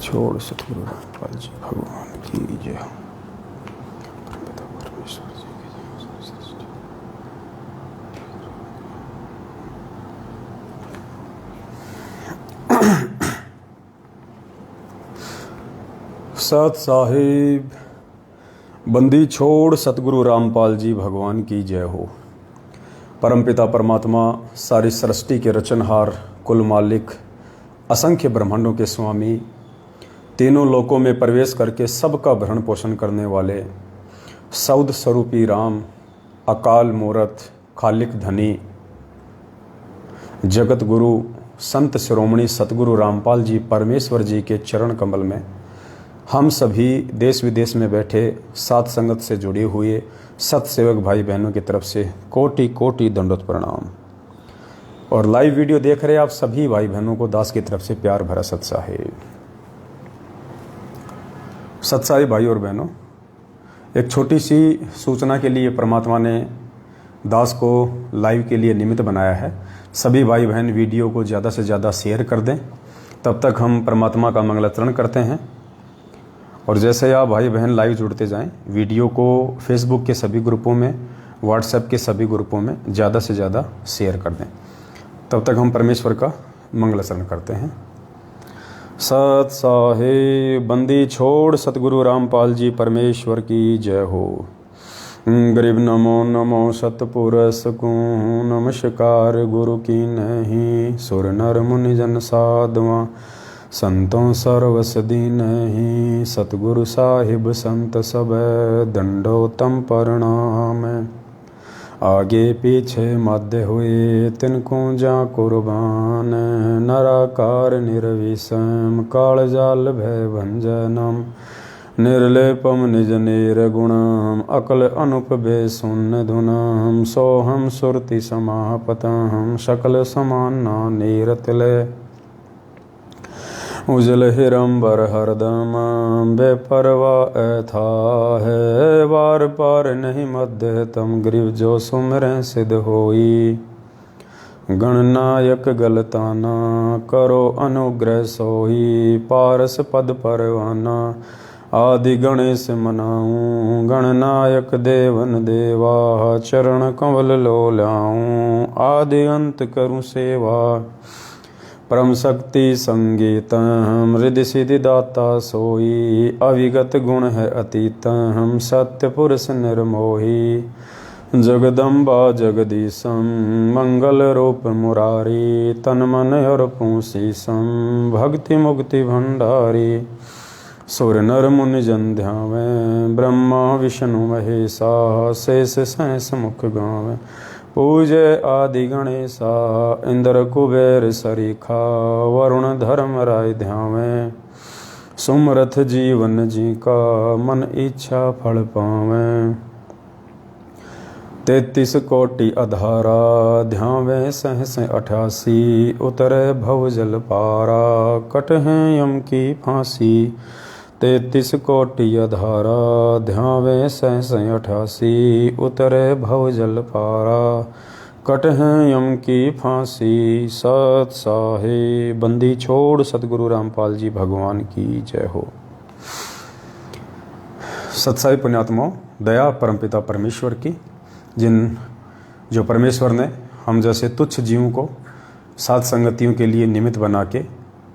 छोड़ सतगुरु रामपाल जी भगवान की जय हो। पिता परमेश्वर जी की जय हो। सृष्टि सत साहिब बंदी छोड़ सतगुरु रामपाल जी भगवान की जय हो। परमपिता परमात्मा सारी सृष्टि के रचनहार, कुल मालिक, असंख्य ब्रह्मांडों के स्वामी, तीनों लोकों में प्रवेश करके सबका भरण पोषण करने वाले सौद स्वरूपी राम, अकाल मूरत, खालिक धनी, जगत गुरु, संत शिरोमणि सतगुरु रामपाल जी परमेश्वर जी के चरण कमल में हम सभी देश विदेश में बैठे सात संगत से जुड़े हुए सत सेवक भाई बहनों की तरफ से कोटि कोटि दंडोत प्रणाम। और लाइव वीडियो देख रहे आप सभी भाई बहनों को दास की तरफ से प्यार भरा सत साहिब। सत साहिब भाई और बहनों, एक छोटी सी सूचना के लिए परमात्मा ने दास को लाइव के लिए निमित्त बनाया है। सभी भाई बहन वीडियो को ज़्यादा से ज़्यादा शेयर कर दें, तब तक हम परमात्मा का मंगलाचरण करते हैं। और जैसे आप भाई बहन लाइव जुड़ते जाएं, वीडियो को फेसबुक के सभी ग्रुपों में, व्हाट्सएप के सभी ग्रुपों में ज़्यादा से ज़्यादा शेयर कर दें, तब तक हम परमेश्वर का मंगलाचरण करते हैं। सत साहिब बंदी छोड़ सतगुरु रामपाल जी परमेश्वर की जय हो। गरीब नमो नमो सतपुरुष को नमस्कार गुरु की नहीं, सुर नर मुनि जन साधवा संतों सर्वस दीन ही, सतगुरु साहिब संत सब दंडोतम प्रणाम। आगे पीछे मध्य हुए तिनको जा कुर्बान, नराकार निर्विषम काल जाल भय भंजनम, निर्लेपम निज निर्गुणम अकल अनुप बेसुन धुनम, सोहम सुरति समापतम सकल समाना नीरतले, उजल हिरंबर हरदम बेपरवा ऐथा है, बार पार नहीं मध्य तम ग्रीव जो सुमरें सिद्ध होई, गणनायक गलताना करो अनुग्रह सोई, पारस पद परवाना आदि गणेश मनाऊं, गणनायक देवन देवा चरण कमल लो लाऊं, आदि अंत करूं सेवा परम शक्ति संगीत, हृदय सिद्धि दाता सोई, अविगत गुण है अतीत हम सत्य पुरुष निर्मोही, जगदम्बा जगदीशम मंगल रूप मुरारी, तन मन और पूसीसम भक्ति मुक्ति भंडारी, सुर नर मुनि जन ध्यावे ब्रह्मा विष्णु महेशा, शेष सहस मुख गावे, पूजे आदि गणेशा, इंद्र कुबेर सरीखा, वरुण धर्म राय ध्यावे, सुमरथ जीवन जी का मन इच्छा फल पावे, 33 कोटि अधारा ध्यावे सहस 88, उतरे भव जल पारा कट है यम की फांसी, 33 कोटि अधारा ध्यावे सहस 88, उतरे भव जल पारा कट है यम की फांसी। सत साहिब बंदी छोड़ सतगुरु रामपाल जी भगवान की जय हो। सत साहिब पुण्यात्माओं, दया परमपिता परमेश्वर की, जो परमेश्वर ने हम जैसे तुच्छ जीवों को सात संगतियों के लिए निमित्त बना के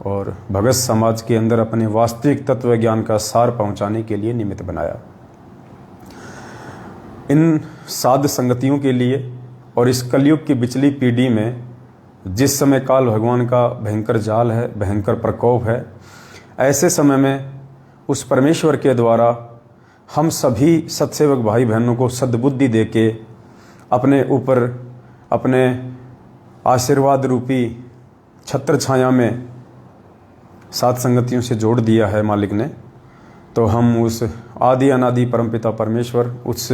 और भगत समाज के अंदर अपने वास्तविक तत्व ज्ञान का सार पहुंचाने के लिए निमित्त बनाया। इन साध संगतियों के लिए और इस कलयुग की बिचली पीढ़ी में जिस समय काल भगवान का भयंकर जाल है, भयंकर प्रकोप है, ऐसे समय में उस परमेश्वर के द्वारा हम सभी सत्सेवक भाई बहनों को सद्बुद्धि दे के अपने ऊपर अपने आशीर्वाद रूपी छत्र छाया में सात संगतियों से जोड़ दिया है मालिक ने। तो हम उस आदि अनादि परमपिता परमेश्वर, उस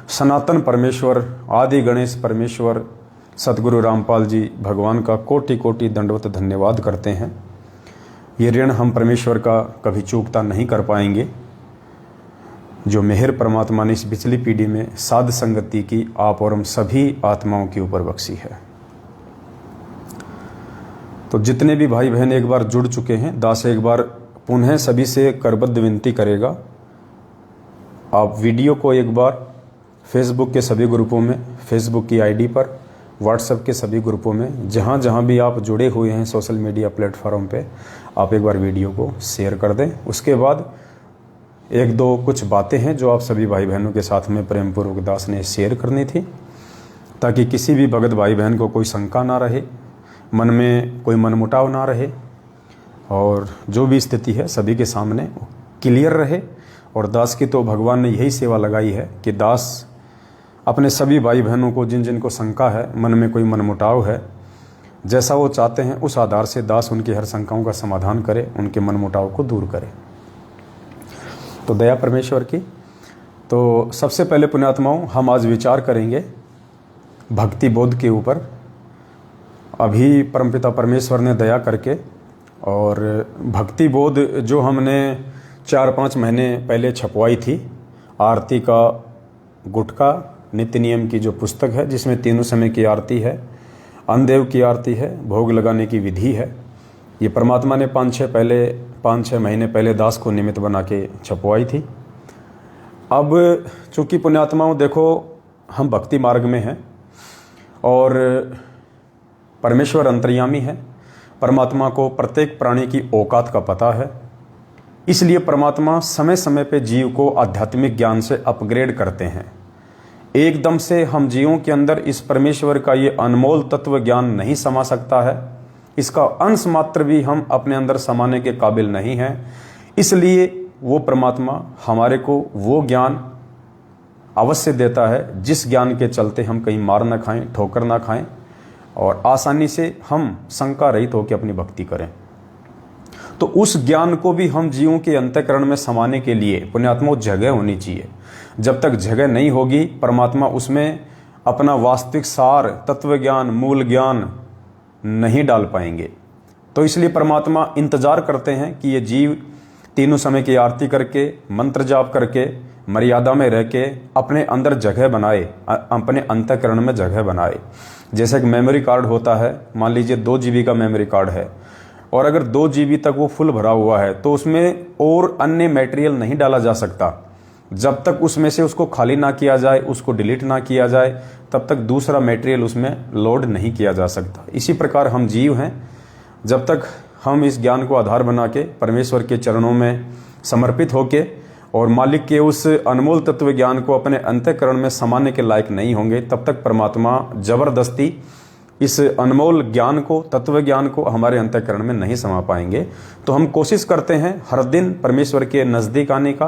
सनातन परमेश्वर, आदि गणेश परमेश्वर सतगुरु रामपाल जी भगवान का कोटि कोटि दंडवत धन्यवाद करते हैं। ये ऋण हम परमेश्वर का कभी चूकता नहीं कर पाएंगे, जो मेहर परमात्मा ने इस पिछली पीढ़ी में साध संगति की आप और हम सभी आत्माओं के ऊपर बख्शी है। तो जितने भी भाई बहन एक बार जुड़ चुके हैं, दास एक बार पुनः सभी से करबद्ध विनती करेगा, आप वीडियो को एक बार फेसबुक के सभी ग्रुपों में, फेसबुक की आईडी पर, व्हाट्सएप के सभी ग्रुपों में, जहाँ जहाँ भी आप जुड़े हुए हैं सोशल मीडिया प्लेटफॉर्म पे, आप एक बार वीडियो को शेयर कर दें। उसके बाद एक दो कुछ बातें हैं जो आप सभी भाई बहनों के साथ में प्रेम पूर्वक दास ने शेयर करनी थी, ताकि किसी भी भगत भाई बहन को कोई शंका ना रहे, मन में कोई मनमुटाव ना रहे, और जो भी स्थिति है सभी के सामने क्लियर रहे। और दास की तो भगवान ने यही सेवा लगाई है कि दास अपने सभी भाई बहनों को, जिन जिन को शंका है, मन में कोई मनमुटाव है, जैसा वो चाहते हैं उस आधार से दास उनकी हर शंकाओं का समाधान करे, उनके मनमुटाव को दूर करे। तो दया परमेश्वर की। तो सबसे पहले पुण्यात्माओं, हम आज विचार करेंगे भक्ति बोध के ऊपर। अभी परमपिता परमेश्वर ने दया करके और भक्ति बोध जो हमने 4-5 महीने पहले छपवाई थी, आरती का गुटका नित्य नियम की जो पुस्तक है, जिसमें तीनों समय की आरती है, अन्नदेव की आरती है, भोग लगाने की विधि है, ये परमात्मा ने 5-6 महीने पहले दास को निमित्त बना के छपवाई थी। अब चूँकि पुण्यात्माओं देखो, हम भक्ति मार्ग में हैं और परमेश्वर अंतर्यामी है, परमात्मा को प्रत्येक प्राणी की औकात का पता है, इसलिए परमात्मा समय समय पे जीव को आध्यात्मिक ज्ञान से अपग्रेड करते हैं। एकदम से हम जीवों के अंदर इस परमेश्वर का ये अनमोल तत्व ज्ञान नहीं समा सकता है, इसका अंश मात्र भी हम अपने अंदर समाने के काबिल नहीं हैं। इसलिए वो परमात्मा हमारे को वो ज्ञान अवश्य देता है, जिस ज्ञान के चलते हम कहीं मार ना खाएं, ठोकर ना खाएं और आसानी से हम शंका रहित होकर अपनी भक्ति करें। तो उस ज्ञान को भी हम जीवों के अंतःकरण में समाने के लिए पुण्यात्मा जगह होनी चाहिए। जब तक जगह नहीं होगी, परमात्मा उसमें अपना वास्तविक सार, तत्व ज्ञान, मूल ज्ञान नहीं डाल पाएंगे। तो इसलिए परमात्मा इंतजार करते हैं कि ये जीव तीनों समय की आरती करके, मंत्र जाप करके, मर्यादा में रह के अपने अंदर जगह बनाए, अपने अंतःकरण में जगह बनाए। जैसे एक मेमोरी कार्ड होता है, मान लीजिए 2 GB का मेमोरी कार्ड है और अगर 2 GB तक वो फुल भरा हुआ है तो उसमें और अन्य मटेरियल नहीं डाला जा सकता। जब तक उसमें से उसको खाली ना किया जाए, उसको डिलीट ना किया जाए, तब तक दूसरा मटेरियल उसमें लोड नहीं किया जा सकता। इसी प्रकार हम जीव हैं, जब तक हम इस ज्ञान को आधार बना के परमेश्वर के चरणों में समर्पित होके और मालिक के उस अनमोल तत्व ज्ञान को अपने अंतःकरण में समाने के लायक नहीं होंगे, तब तक परमात्मा जबरदस्ती इस अनमोल ज्ञान को, तत्व ज्ञान को हमारे अंतःकरण में नहीं समा पाएंगे। तो हम कोशिश करते हैं हर दिन परमेश्वर के नज़दीक आने का,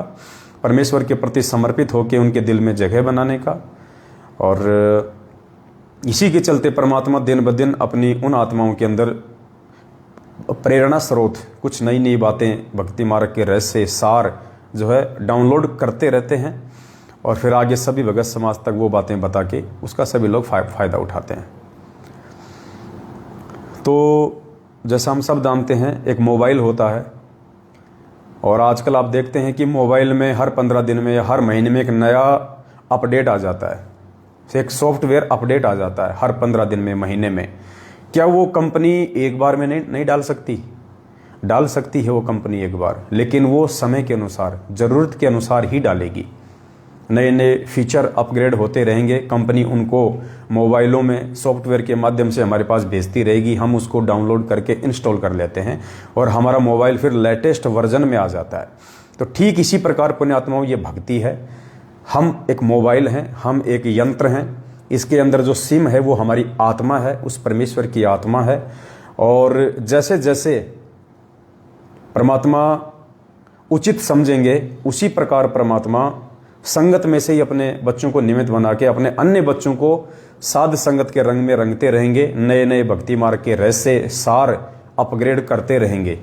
परमेश्वर के प्रति समर्पित होकर उनके दिल में जगह बनाने का, और इसी के चलते परमात्मा दिन ब दिन अपनी उन आत्माओं के अंदर प्रेरणा स्रोत, कुछ नई नई बातें, भक्ति मार्ग के रहस्य सार जो है डाउनलोड करते रहते हैं, और फिर आगे सभी भगत समाज तक वो बातें बता के उसका सभी लोग फ़ायदा उठाते हैं। तो जैसा हम सब जानते हैं, एक मोबाइल होता है और आजकल आप देखते हैं कि मोबाइल में हर 15 दिन में या हर महीने में एक नया अपडेट आ जाता है, एक सॉफ्टवेयर अपडेट आ जाता है हर 15 दिन में, महीने में। क्या वो कंपनी एक बार में नहीं डाल सकती? डाल सकती है वो कंपनी एक बार, लेकिन वो समय के अनुसार, ज़रूरत के अनुसार ही डालेगी। नए नए फीचर अपग्रेड होते रहेंगे, कंपनी उनको मोबाइलों में सॉफ्टवेयर के माध्यम से हमारे पास भेजती रहेगी, हम उसको डाउनलोड करके इंस्टॉल कर लेते हैं और हमारा मोबाइल फिर लेटेस्ट वर्जन में आ जाता है। तो ठीक इसी प्रकार पुण्यात्माओं ये भक्ति है। हम एक मोबाइल हैं, हम एक यंत्र हैं, इसके अंदर जो सिम है वो हमारी आत्मा है, उस परमेश्वर की आत्मा है। और जैसे जैसे परमात्मा उचित समझेंगे, उसी प्रकार परमात्मा संगत में से ही अपने बच्चों को निमित्त बना के अपने अन्य बच्चों को साध संगत के रंग में रंगते रहेंगे, नए नए भक्ति मार्ग के रहस्य सार अपग्रेड करते रहेंगे।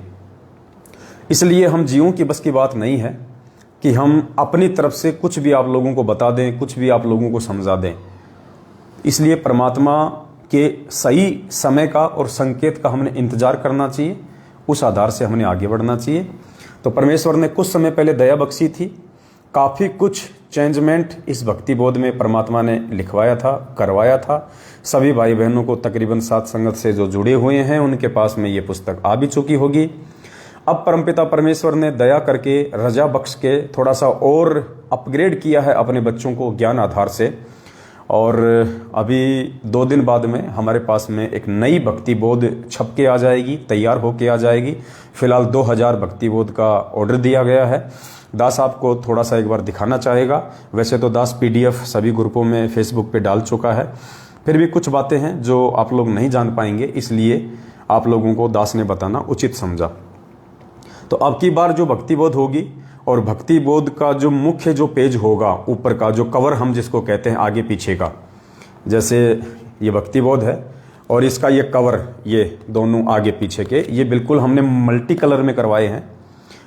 इसलिए हम जीवों की बस की बात नहीं है कि हम अपनी तरफ से कुछ भी आप लोगों को बता दें, कुछ भी आप लोगों को समझा दें। इसलिए परमात्मा के सही समय का और संकेत का हमने इंतजार करना चाहिए, उस आधार से हमने आगे बढ़ना चाहिए। तो परमेश्वर ने कुछ समय पहले दया बख्शी थी, काफ़ी कुछ चेंजमेंट इस भक्ति बोध में परमात्मा ने लिखवाया था, करवाया था। सभी भाई बहनों को तकरीबन साथ संगत से जो जुड़े हुए हैं उनके पास में ये पुस्तक आ भी चुकी होगी। अब परमपिता परमेश्वर ने दया करके रजा बख्श के थोड़ा सा और अपग्रेड किया है अपने बच्चों को ज्ञान आधार से। और अभी 2 दिन बाद में हमारे पास में एक नई भक्ति बोध छप के आ जाएगी, तैयार होके आ जाएगी। फिलहाल 2000 भक्ति बोध का ऑर्डर दिया गया है। दास आपको थोड़ा सा एक बार दिखाना चाहेगा। वैसे तो दास PDF सभी ग्रुपों में फेसबुक पे डाल चुका है, फिर भी कुछ बातें हैं जो आप लोग नहीं जान पाएंगे, इसलिए आप लोगों को दास ने बताना उचित समझा। तो अब की बार जो भक्ति बोध होगी और भक्ति बोध का जो मुख्य जो पेज होगा, ऊपर का जो कवर हम जिसको कहते हैं आगे पीछे का, जैसे ये भक्ति बोध है और इसका ये कवर, ये दोनों आगे पीछे के, ये बिल्कुल हमने मल्टी कलर में करवाए हैं।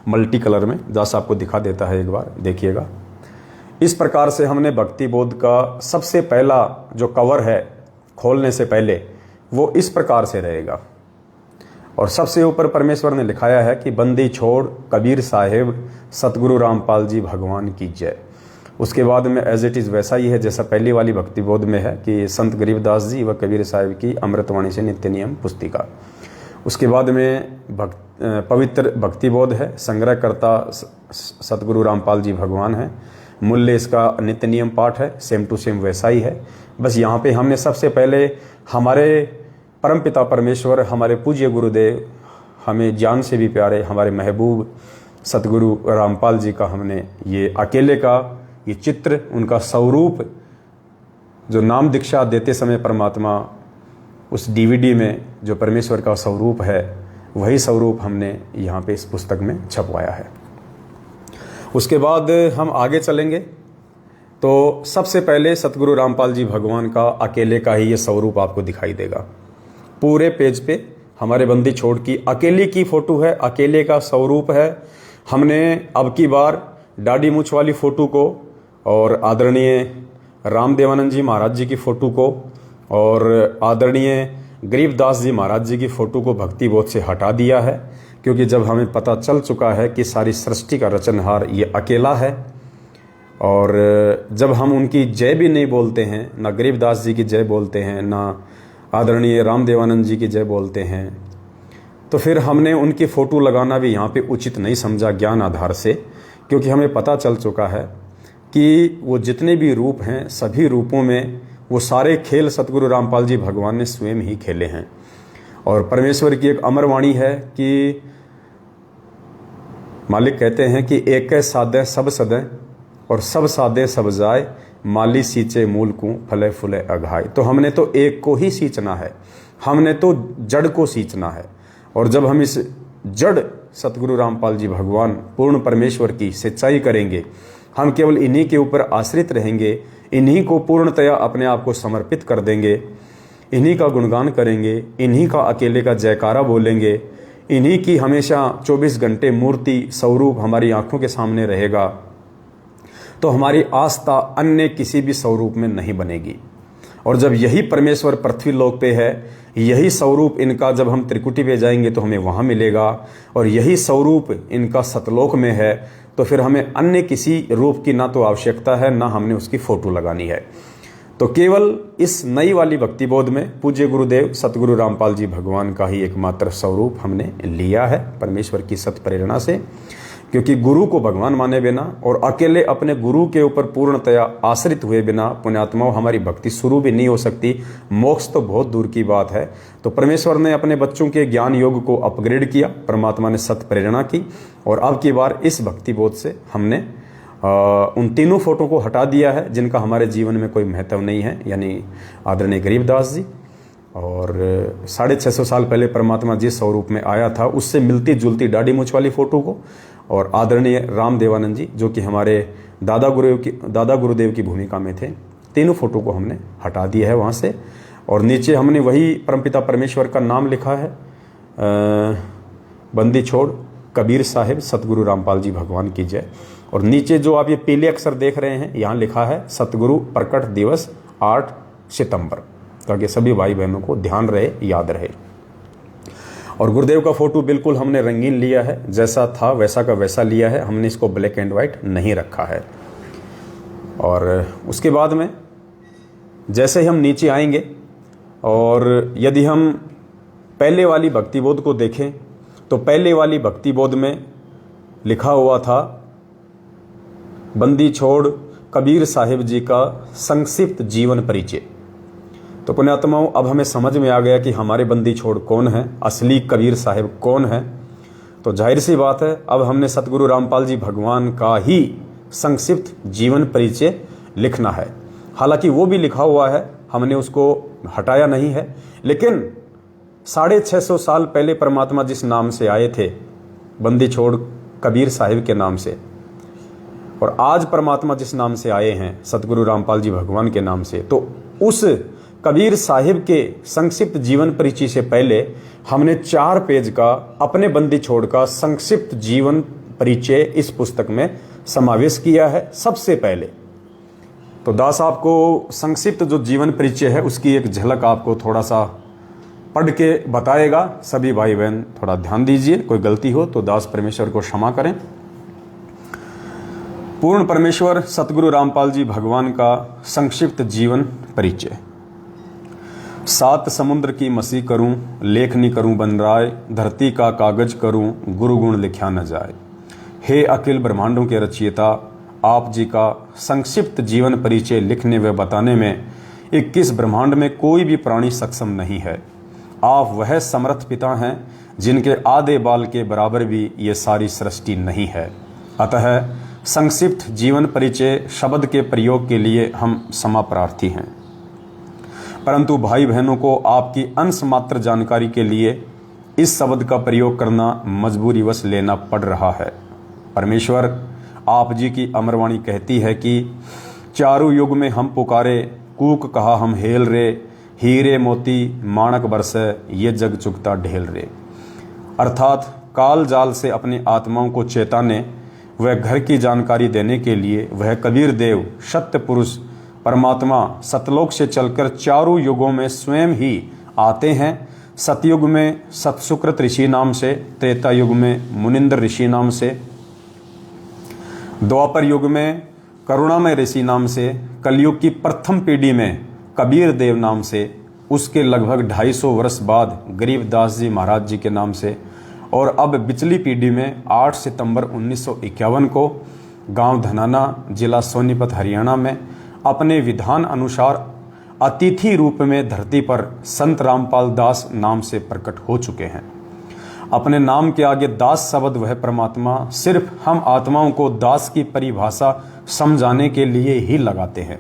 मल्टी कलर में दास आपको दिखा देता है, एक बार देखिएगा। इस प्रकार से हमने भक्ति बोध का सबसे पहला जो कवर है खोलने से पहले वो इस प्रकार से रहेगा। और सबसे ऊपर परमेश्वर ने लिखाया है कि बंदी छोड़ कबीर साहिब सतगुरु रामपाल जी भगवान की जय। उसके बाद में एज इट इज़ वैसा ही है जैसा पहली वाली भक्ति बोध में है कि संत गरीबदास जी व कबीर साहिब की अमृतवाणी से नित्य नियम पुस्तिका। उसके बाद में पवित्र भक्ति बोध है, संग्रहकर्ता सतगुरु रामपाल जी भगवान है। मूल्य इसका नित्य नियम पाठ है, सेम टू सेम वैसा ही है। बस यहाँ पे हमने सबसे पहले हमारे परमपिता परमेश्वर, हमारे पूज्य गुरुदेव, हमें जान से भी प्यारे हमारे महबूब सतगुरु रामपाल जी का हमने ये अकेले का ये चित्र, उनका स्वरूप जो नाम दीक्षा देते समय परमात्मा उस DVD में जो परमेश्वर का स्वरूप है, वही स्वरूप हमने यहाँ पे इस पुस्तक में छपवाया है। उसके बाद हम आगे चलेंगे तो सबसे पहले सतगुरु रामपाल जी भगवान का अकेले का ही ये स्वरूप आपको दिखाई देगा। पूरे पेज पे हमारे बंदी छोड़ की अकेले की फोटो है, अकेले का स्वरूप है। हमने अब की बार दाढ़ी मूछ वाली फ़ोटो को और आदरणीय रामदेवानंद जी महाराज जी की फ़ोटो को और आदरणीय गरीबदास जी महाराज जी की फ़ोटो को भक्ति बोध से हटा दिया है, क्योंकि जब हमें पता चल चुका है कि सारी सृष्टि का रचनहार ये अकेला है और जब हम उनकी जय भी नहीं बोलते हैं, ना गरीबदास जी की जय बोलते हैं, ना आदरणीय रामदेवानंद जी की जय बोलते हैं, तो फिर हमने उनकी फ़ोटो लगाना भी यहाँ पे उचित नहीं समझा ज्ञान आधार से, क्योंकि हमें पता चल चुका है कि वो जितने भी रूप हैं सभी रूपों में वो सारे खेल सतगुरु रामपाल जी भगवान ने स्वयं ही खेले हैं। और परमेश्वर की एक अमर वाणी है कि मालिक कहते हैं कि एक सादे सब सदे और सब सादे सब जाए, माली सींचे मूल को फले फूले अघाय। तो हमने तो एक को ही सींचना है, हमने तो जड़ को सींचना है। और जब हम इस जड़ सतगुरु रामपाल जी भगवान पूर्ण परमेश्वर की सिंचाई करेंगे, हम केवल इन्हीं के ऊपर आश्रित रहेंगे, इन्हीं को पूर्णतया अपने आप को समर्पित कर देंगे, इन्हीं का गुणगान करेंगे, इन्हीं का अकेले का जयकारा बोलेंगे, इन्हीं की हमेशा 24 घंटे मूर्ति स्वरूप हमारी आंखों के सामने रहेगा, तो हमारी आस्था अन्य किसी भी स्वरूप में नहीं बनेगी। और जब यही परमेश्वर पृथ्वी लोक पे है, यही स्वरूप इनका जब हम त्रिकुटी पे जाएंगे तो हमें वहाँ मिलेगा, और यही स्वरूप इनका सतलोक में है, तो फिर हमें अन्य किसी रूप की ना तो आवश्यकता है, ना हमने उसकी फ़ोटो लगानी है। तो केवल इस नई वाली भक्ति बोध में पूज्य गुरुदेव सतगुरु रामपाल जी भगवान का ही एकमात्र स्वरूप हमने लिया है परमेश्वर की सत प्रेरणा से, क्योंकि गुरु को भगवान माने बिना और अकेले अपने गुरु के ऊपर पूर्णतया आश्रित हुए बिना पुण्यात्माओं हमारी भक्ति शुरू भी नहीं हो सकती, मोक्ष तो बहुत दूर की बात है। तो परमेश्वर ने अपने बच्चों के ज्ञान योग को अपग्रेड किया, परमात्मा ने सत प्रेरणा की, और अब की बार इस भक्ति बोध से हमने उन तीनों फोटो को हटा दिया है जिनका हमारे जीवन में कोई महत्व नहीं है, यानी आदरणीय गरीबदास जी और 650 साल पहले परमात्मा जिस स्वरूप में आया था उससे मिलती जुलती दाढ़ी मूछ वाली फ़ोटो को, और आदरणीय रामदेवानंद जी जो कि हमारे दादा गुरुदेव की भूमिका में थे, तीनों फोटो को हमने हटा दिया है वहाँ से। और नीचे हमने वही परमपिता परमेश्वर का नाम लिखा है, बंदी छोड़ कबीर साहिब सतगुरु रामपाल जी भगवान की जय। और नीचे जो आप ये पीले अक्षर देख रहे हैं, यहाँ लिखा है सतगुरु प्रकट दिवस 8 सितंबर, ताकि सभी भाई बहनों को ध्यान रहे, याद रहे। और गुरुदेव का फोटो बिल्कुल हमने रंगीन लिया है, जैसा था वैसा का वैसा लिया है, हमने इसको ब्लैक एंड वाइट नहीं रखा है। और उसके बाद में जैसे ही हम नीचे आएंगे और यदि हम पहले वाली भक्ति बोध को देखें तो पहले वाली भक्ति बोध में लिखा हुआ था, बंदी छोड़ कबीर साहिब जी का संक्षिप्त जीवन परिचय। तो पुण्यात्माओं, अब हमें समझ में आ गया कि हमारे बंदी छोड़ कौन है, असली कबीर साहिब कौन है। तो जाहिर सी बात है, अब हमने सतगुरु रामपाल जी भगवान का ही संक्षिप्त जीवन परिचय लिखना है। हालांकि वो भी लिखा हुआ है, हमने उसको हटाया नहीं है, लेकिन 650 साल पहले परमात्मा जिस नाम से आए थे, बंदी छोड़ कबीर साहिब के नाम से, और आज परमात्मा जिस नाम से आए हैं, सतगुरु रामपाल जी भगवान के नाम से, तो उस कबीर साहिब के संक्षिप्त जीवन परिचय से पहले हमने 4 पेज का अपने बंदी छोड़ का संक्षिप्त जीवन परिचय इस पुस्तक में समावेश किया है सबसे पहले। तो दास आपको संक्षिप्त जो जीवन परिचय है उसकी एक झलक आपको थोड़ा सा पढ़ के बताएगा। सभी भाई बहन थोड़ा ध्यान दीजिए, कोई गलती हो तो दास परमेश्वर को क्षमा करें। पूर्ण परमेश्वर सतगुरु रामपाल जी भगवान का संक्षिप्त जीवन परिचय। 7 समुद्र की मसी करूं, लेखनी करूं बनराय, धरती का कागज करूं, गुरु गुण लिखा न जाए। हे अखिल ब्रह्मांडों के रचयिता, आप जी का संक्षिप्त जीवन परिचय लिखने व बताने में 21 ब्रह्मांड में कोई भी प्राणी सक्षम नहीं है। आप वह समर्थ पिता हैं जिनके आधे बाल के बराबर भी ये सारी सृष्टि नहीं है। अतः संक्षिप्त जीवन परिचय शब्द के प्रयोग के लिए हम क्षमा प्रार्थी हैं, परंतु भाई बहनों को आपकी अंश मात्र जानकारी के लिए इस शब्द का प्रयोग करना मजबूरीवश लेना पड़ रहा है। परमेश्वर आप जी की अमरवाणी कहती है कि चारों युग में हम पुकारे, कूक कहा हम हेल रे, हीरे मोती माणक बरसे, ये जग चुकता ढेल रे। अर्थात काल जाल से अपनी आत्माओं को चेताने वह घर की जानकारी देने के लिए वह कबीर देव सत्य पुरुष परमात्मा सतलोक से चलकर चारों युगों में स्वयं ही आते हैं। सतयुग में सतसुकृत ऋषि नाम से, त्रेता युग में मुनिंद्र ऋषि नाम से, द्वापर युग में करुणामय ऋषि नाम से, कलयुग की प्रथम पीढ़ी में कबीर देव नाम से, उसके लगभग 250 वर्ष बाद गरीबदास जी महाराज जी के नाम से, और अब बिचली पीढ़ी में 8 सितंबर 1951 को गांव धनाना, जिला सोनीपत, हरियाणा में अपने विधान अनुसार अतिथि रूप में धरती पर संत रामपाल दास नाम से प्रकट हो चुके हैं। अपने नाम के आगे दास शब्द वह परमात्मा सिर्फ हम आत्माओं को दास की परिभाषा समझाने के लिए ही लगाते हैं।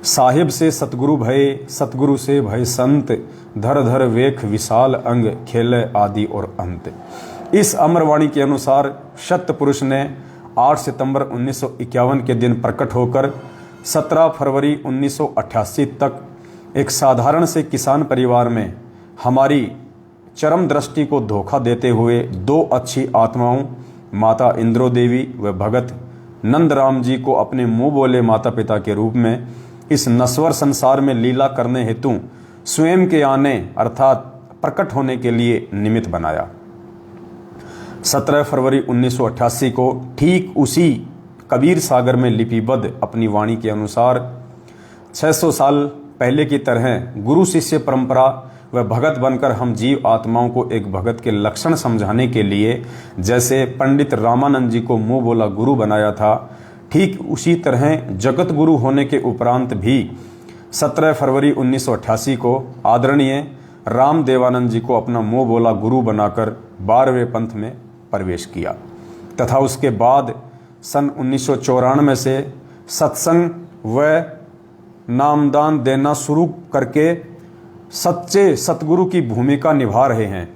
साहिब से सतगुरु भय, सतगुरु से भय संत, धर धर वेख विशाल अंग, खेले आदि और अंत। इस अमरवाणी के अनुसार सत्य पुरुष ने 8 सितंबर 1951 के दिन प्रकट होकर 17 फरवरी 1988 तक एक साधारण से किसान परिवार में हमारी चरम दृष्टि को धोखा देते हुए 2 अच्छी आत्माओं माता इंद्रो देवी व भगत नंदराम जी को अपने मुंह बोले माता पिता के रूप में इस नश्वर संसार में लीला करने हेतु स्वयं के आने अर्थात प्रकट होने के लिए निमित्त बनाया। 17 फरवरी 1988 को ठीक उसी कबीर सागर में लिपिबद्ध अपनी वाणी के अनुसार 600 साल पहले की तरह गुरु शिष्य परंपरा व भगत बनकर हम जीव आत्माओं को एक भगत के लक्षण समझाने के लिए जैसे पंडित रामानंद जी को मुंह बोला गुरु बनाया था, ठीक उसी तरह जगत गुरु होने के उपरांत भी 17 फरवरी 1988 को आदरणीय राम देवानंद जी को अपना मुंह बोला गुरु बनाकर 12वें पंथ में प्रवेश किया तथा उसके बाद सन 1994 से सत्संग व नामदान देना शुरू करके सच्चे सतगुरु की भूमिका निभा रहे हैं।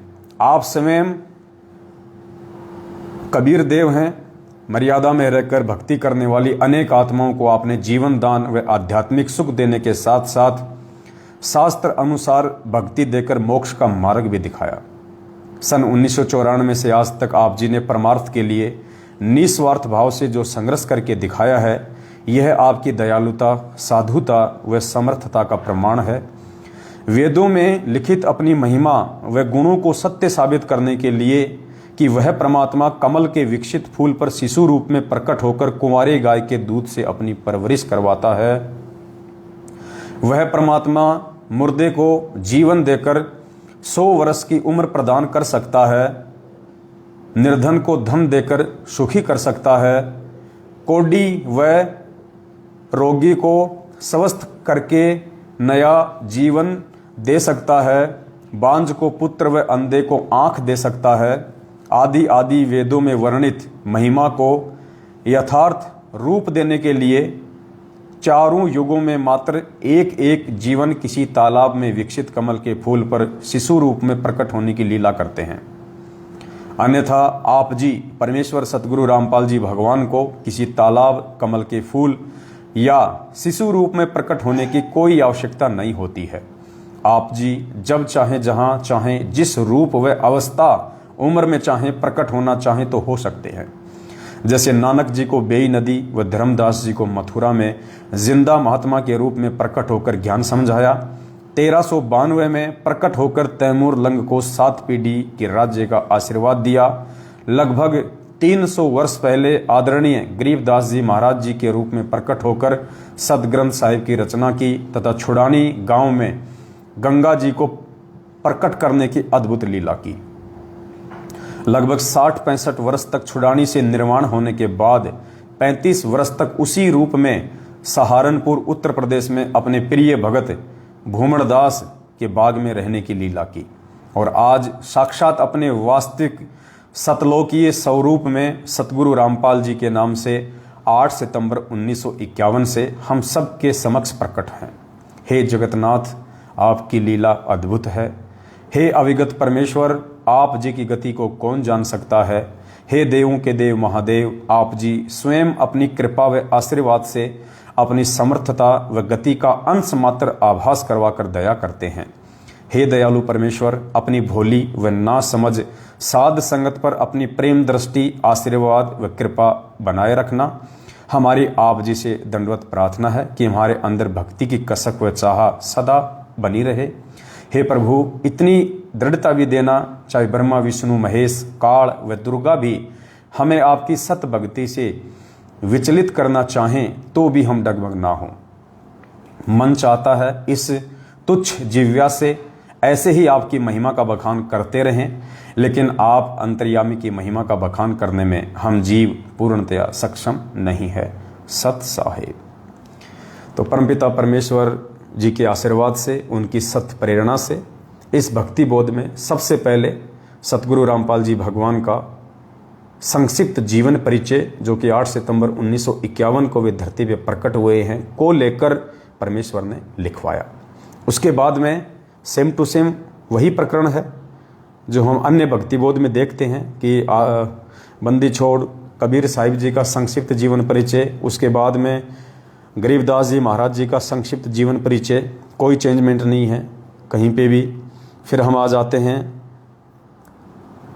आप स्वयं कबीर देव हैं। मर्यादा में रहकर भक्ति करने वाली अनेक आत्माओं को आपने जीवन दान व आध्यात्मिक सुख देने के साथ साथ शास्त्र अनुसार भक्ति देकर मोक्ष का मार्ग भी दिखाया। सन 1994 से आज तक आप जी ने परमार्थ के लिए निस्वार्थ भाव से जो संघर्ष करके दिखाया है, यह आपकी दयालुता, साधुता व समर्थता का प्रमाण है। वेदों में लिखित अपनी महिमा व गुणों को सत्य साबित करने के लिए कि वह परमात्मा कमल के विकसित फूल पर शिशु रूप में प्रकट होकर कुंवारे गाय के दूध से अपनी परवरिश करवाता है, वह परमात्मा मुर्दे को जीवन देकर 100 वर्ष की उम्र प्रदान कर सकता है, निर्धन को धन देकर सुखी कर सकता है, कोढ़ी व रोगी को स्वस्थ करके नया जीवन दे सकता है, बांझ को पुत्र व अंधे को आंख दे सकता है, आदि आदि वेदों में वर्णित महिमा को यथार्थ रूप देने के लिए चारों युगों में मात्र एक एक जीवन किसी तालाब में विकसित कमल के फूल पर शिशु रूप में प्रकट होने की लीला करते हैं। अन्यथा आप जी परमेश्वर सतगुरु रामपाल जी भगवान को किसी तालाब, कमल के फूल या शिशु रूप में प्रकट होने की कोई आवश्यकता नहीं होती है। आप जी जब चाहे, जहाँ चाहे, जिस रूप व अवस्था उम्र में चाहे प्रकट होना चाहे तो हो सकते हैं। जैसे नानक जी को बेई नदी व धर्मदास जी को मथुरा में जिंदा महात्मा के रूप में प्रकट होकर ज्ञान समझाया, 1392 में प्रकट होकर तैमूर लंग को 7 पीढ़ी के राज्य का आशीर्वाद दिया, लगभग 300 वर्ष पहले आदरणीय गरीबदास जी महाराज जी के रूप में प्रकट होकर सदग्रंथ साहिब की रचना की तथा छुड़ानी गांव में गंगा जी को प्रकट करने की अद्भुत लीला की। लगभग 60-65 वर्ष तक छुड़ानी से निर्माण होने के बाद 35 वर्ष तक उसी रूप में सहारनपुर उत्तर प्रदेश में अपने प्रिय भगत भूमणदास के बाग में रहने की लीला की और आज साक्षात अपने वास्तविक सतलोकीय स्वरूप में सतगुरु रामपाल जी के नाम से 8 सितंबर 1951 से हम सब के समक्ष प्रकट हैं। हे जगतनाथ, आपकी लीला अद्भुत है। हे अविगत परमेश्वर, आप जी की गति को कौन जान सकता है। हे देवों के देव महादेव, आप जी स्वयं अपनी कृपा व आशीर्वाद से अपनी समर्थता व गति का अंश मात्र आभास करवाकर दया करते हैं। हे दयालु परमेश्वर, अपनी भोली व ना समझ साध संगत पर अपनी प्रेम दृष्टि, आशीर्वाद व कृपा बनाए रखना। हमारी आप जी से दंडवत प्रार्थना है कि हमारे अंदर भक्ति की कसक व चाह सदा बनी रहे। हे प्रभु, इतनी दृढ़ता भी देना, चाहे ब्रह्मा विष्णु महेश काल व दुर्गा भी हमें आपकी सत भक्ति से विचलित करना चाहें तो भी हम डगमग ना हों। मन चाहता है इस तुच्छ जिव्या से ऐसे ही आपकी महिमा का बखान करते रहें, लेकिन आप अंतर्यामी की महिमा का बखान करने में हम जीव पूर्णतया सक्षम नहीं है। सत साहेब। तो परमपिता परमेश्वर जी के आशीर्वाद से, उनकी सत प्रेरणा से इस भक्ति बोध में सबसे पहले सतगुरु रामपाल जी भगवान का संक्षिप्त जीवन परिचय, जो कि 8 सितंबर 1951 को वे धरती पे प्रकट हुए हैं, को लेकर परमेश्वर ने लिखवाया। उसके बाद में सेम टू सेम वही प्रकरण है जो हम अन्य भक्ति बोध में देखते हैं कि बंदी छोड़ कबीर साहिब जी का संक्षिप्त जीवन परिचय, उसके बाद में गरीबदास जी महाराज जी का संक्षिप्त जीवन परिचय, कोई चेंजमेंट नहीं है कहीं पे भी। फिर हम आ जाते हैं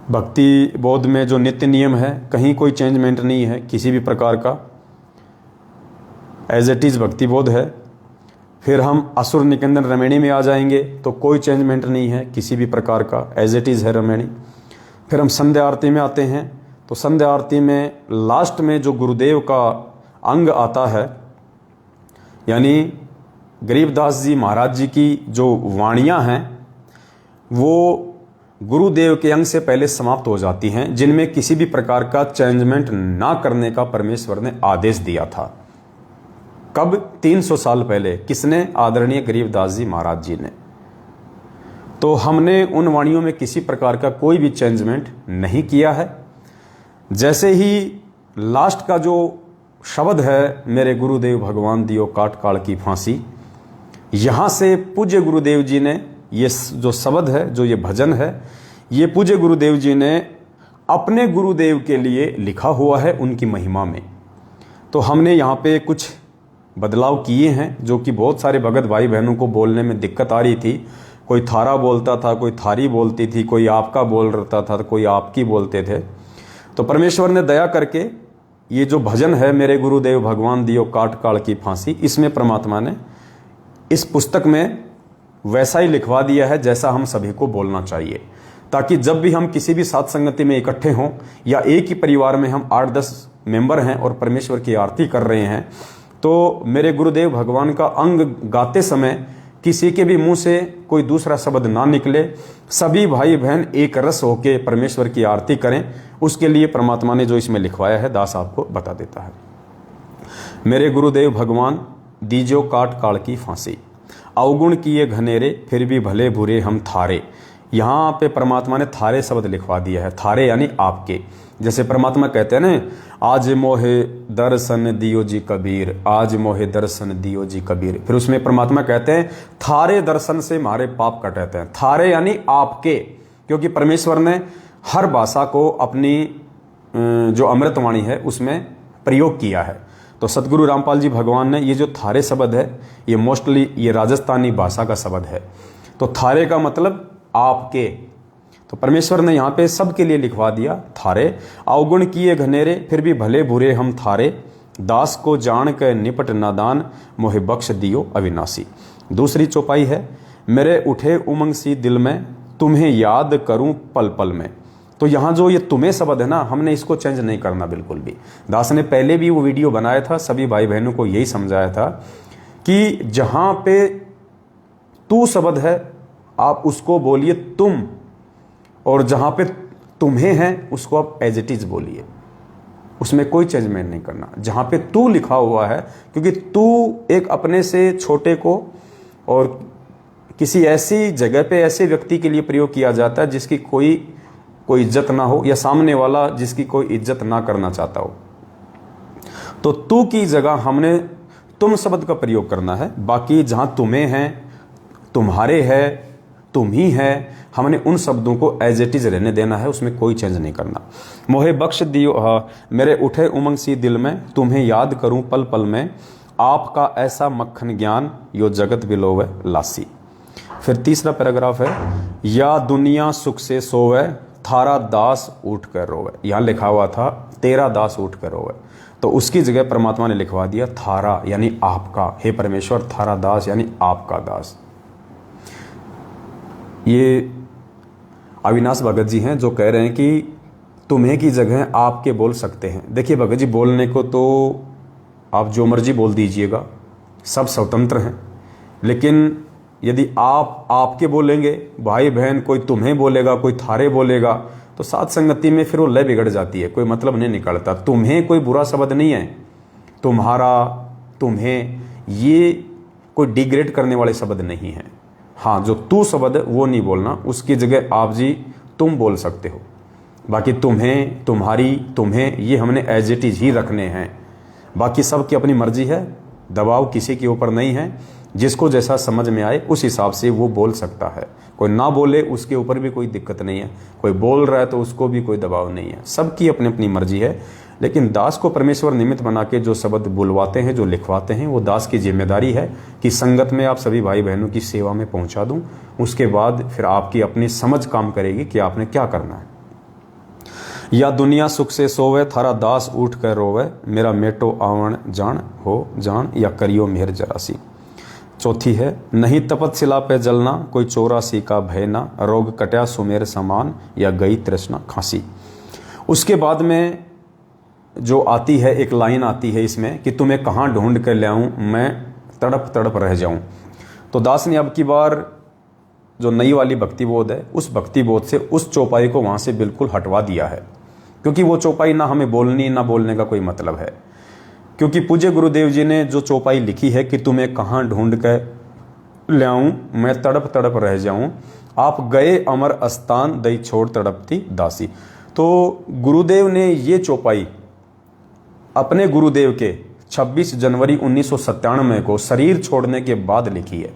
भक्ति बोध में जो नित्य नियम है, कहीं कोई चेंजमेंट नहीं है किसी भी प्रकार का, एज इट इज़ भक्ति बोध है। फिर हम असुर निकंदन रमणी में आ जाएंगे तो कोई चेंजमेंट नहीं है किसी भी प्रकार का, एज इट इज़ है रमणी। फिर हम संध्या आरती में आते हैं तो संध्या आरती में लास्ट में जो गुरुदेव का अंग आता है, यानी गरीबदास जी महाराज जी की जो वाणियाँ हैं वो गुरुदेव के अंग से पहले समाप्त हो जाती हैं, जिनमें किसी भी प्रकार का चेंजमेंट ना करने का परमेश्वर ने आदेश दिया था। कब? 300 साल पहले। किसने? आदरणीय गरीबदास जी महाराज जी ने। तो हमने उन वाणियों में किसी प्रकार का कोई भी चेंजमेंट नहीं किया है। जैसे ही लास्ट का जो शब्द है, मेरे गुरुदेव भगवान दियो काट काल की फांसी, यहाँ से पूज्य गुरुदेव जी ने ये जो शब्द है, जो ये भजन है, ये पूज्य गुरुदेव जी ने अपने गुरुदेव के लिए लिखा हुआ है उनकी महिमा में। तो हमने यहाँ पे कुछ बदलाव किए हैं जो कि बहुत सारे भगत भाई बहनों को बोलने में दिक्कत आ रही थी। कोई थारा बोलता था, कोई थारी बोलती थी, कोई आपका बोल रहा था, कोई आपकी बोलते थे। तो परमेश्वर ने दया करके ये जो भजन है, मेरे गुरुदेव भगवान दियो काट काल की फांसी, इसमें परमात्मा ने इस पुस्तक में वैसा ही लिखवा दिया है जैसा हम सभी को बोलना चाहिए, ताकि जब भी हम किसी भी साथ संगति में इकट्ठे हों या एक ही परिवार में हम 8-10 मेंबर हैं और परमेश्वर की आरती कर रहे हैं, तो मेरे गुरुदेव भगवान का अंग गाते समय किसी के भी मुंह से कोई दूसरा शब्द ना निकले, सभी भाई बहन एक रस होके परमेश्वर की आरती करें। उसके लिए परमात्मा ने जो इसमें लिखवाया है दास आपको बता देता है। मेरे गुरुदेव भगवान दीजो काट काल की फांसी, अवगुण किए घनेरे फिर भी भले बुरे हम थारे। यहाँ पे परमात्मा ने थारे शब्द लिखवा दिया है। थारे यानी आपके। जैसे परमात्मा कहते हैं ना, आज मोहे दर्शन दियो जी कबीर, आज मोहे दर्शन दियो जी कबीर। फिर उसमें परमात्मा कहते हैं थारे दर्शन से हमारे पाप कटते हैं। थारे यानी आपके, क्योंकि परमेश्वर ने हर भाषा को अपनी जो अमृतवाणी है उसमें प्रयोग किया है। तो सतगुरु रामपाल जी भगवान ने ये जो थारे शब्द है, ये मोस्टली ये राजस्थानी भाषा का शब्द है। तो थारे का मतलब आपके। तो परमेश्वर ने यहाँ पे सबके लिए लिखवा दिया थारे। अवगुण किए घनेरे फिर भी भले बुरे हम थारे, दास को जान के निपट नादान, मोहे बख्श दियो अविनाशी। दूसरी चौपाई है, मेरे उठे उमंग सी दिल में, तुम्हें याद करूं पल पल में। तो यहाँ जो ये तुम्हें शब्द है ना, हमने इसको चेंज नहीं करना बिल्कुल भी। दास ने पहले भी वो वीडियो बनाया था, सभी भाई बहनों को यही समझाया था कि जहाँ पे तू शब्द है आप उसको बोलिए तुम, और जहाँ पे तुम्हें है उसको आप एज इट इज बोलिए, उसमें कोई चेंजमेंट नहीं करना। जहाँ पे तू लिखा हुआ है, क्योंकि तू एक अपने से छोटे को और किसी ऐसी जगह पे ऐसे व्यक्ति के लिए प्रयोग किया जाता है जिसकी कोई इज्जत ना हो, या सामने वाला जिसकी कोई इज्जत ना करना चाहता हो। तो तू की जगह हमने तुम शब्द का प्रयोग करना है। बाकी जहां तुम्हें है, तुम्हारे है, तुम ही है, हमने उन शब्दों को एज इट इज रहने देना है, उसमें कोई चेंज नहीं करना। मोहे बख्श दियो मेरे उठे उमंग सी दिल में, तुम्हें याद करूं पल पल में, आपका ऐसा मक्खन ज्ञान यो जगत बिलोवे लासी। फिर तीसरा पैराग्राफ है, या दुनिया सुख से सोवे, थारा दास उठ कर रोवे। यहाँ लिखा हुआ था तेरा दास उठ कर रोवे, तो उसकी जगह परमात्मा ने लिखवा दिया थारा यानी आपका। हे परमेश्वर, थारा दास यानी आपका दास। ये अविनाश भगत जी हैं जो कह रहे हैं कि तुम्हें की जगह आपके बोल सकते हैं। देखिए भगत जी, बोलने को तो आप जो मर्जी बोल दीजिएगा, सब स्वतंत्र हैं, लेकिन यदि आप आपके बोलेंगे, भाई बहन कोई तुम्हें बोलेगा, कोई थारे बोलेगा, तो साथ संगति में फिर वो लय बिगड़ जाती है, कोई मतलब नहीं निकलता। तुम्हें कोई बुरा शब्द नहीं है, तुम्हारा, तुम्हें, ये कोई डिग्रेड करने वाले शब्द नहीं है। हाँ, जो तू शब्द है वो नहीं बोलना, उसकी जगह आप जी तुम बोल सकते हो। बाकी तुम्हें, तुम्हारी, तुम्हें, ये हमने एज इट इज ही रखने हैं। बाकी सब की अपनी मर्जी है, दबाव किसी के ऊपर नहीं है। जिसको जैसा समझ में आए उस हिसाब से वो बोल सकता है। कोई ना बोले उसके ऊपर भी कोई दिक्कत नहीं है, कोई बोल रहा है तो उसको भी कोई दबाव नहीं है। सबकी अपनी अपनी मर्जी है। लेकिन दास को परमेश्वर निमित्त बना के जो शब्द बुलवाते हैं, जो लिखवाते हैं, वो दास की जिम्मेदारी है कि संगत में आप सभी भाई बहनों की सेवा में पहुंचा दूं। उसके बाद फिर आपकी अपनी समझ काम करेगी कि आपने क्या करना है। या दुनिया सुख से सोवे, थारा दास उठ कर रोवे, मेरा मेटो आवण जान हो जान, या करियो मेहर जरासी। चौथी है, नहीं तपतशिला पे जलना, कोई 84 का भय ना, रोग कट्या सुमेर समान, या गई तृष्णा खांसी। उसके बाद में जो आती है एक लाइन आती है इसमें कि तुम्हें कहाँ ढूंढ कर ले आऊं, मैं तड़प तड़प रह जाऊं। तो दास ने अब की बार जो नई वाली भक्ति बोध है, उस भक्ति बोध से उस चौपाई को वहां से बिल्कुल हटवा दिया है, क्योंकि वो चौपाई ना हमें बोलनी ना बोलने का कोई मतलब है। क्योंकि पूज्य गुरुदेव जी ने जो चौपाई लिखी है कि तुम्हें कहाँ ढूंढ कर ले आऊं, मैं तड़प तड़प रह जाऊं, आप गए अमर अस्तान, दई छोड़ तड़पती दासी। तो गुरुदेव ने ये चौपाई अपने गुरुदेव के 26 जनवरी 1997 को शरीर छोड़ने के बाद लिखी है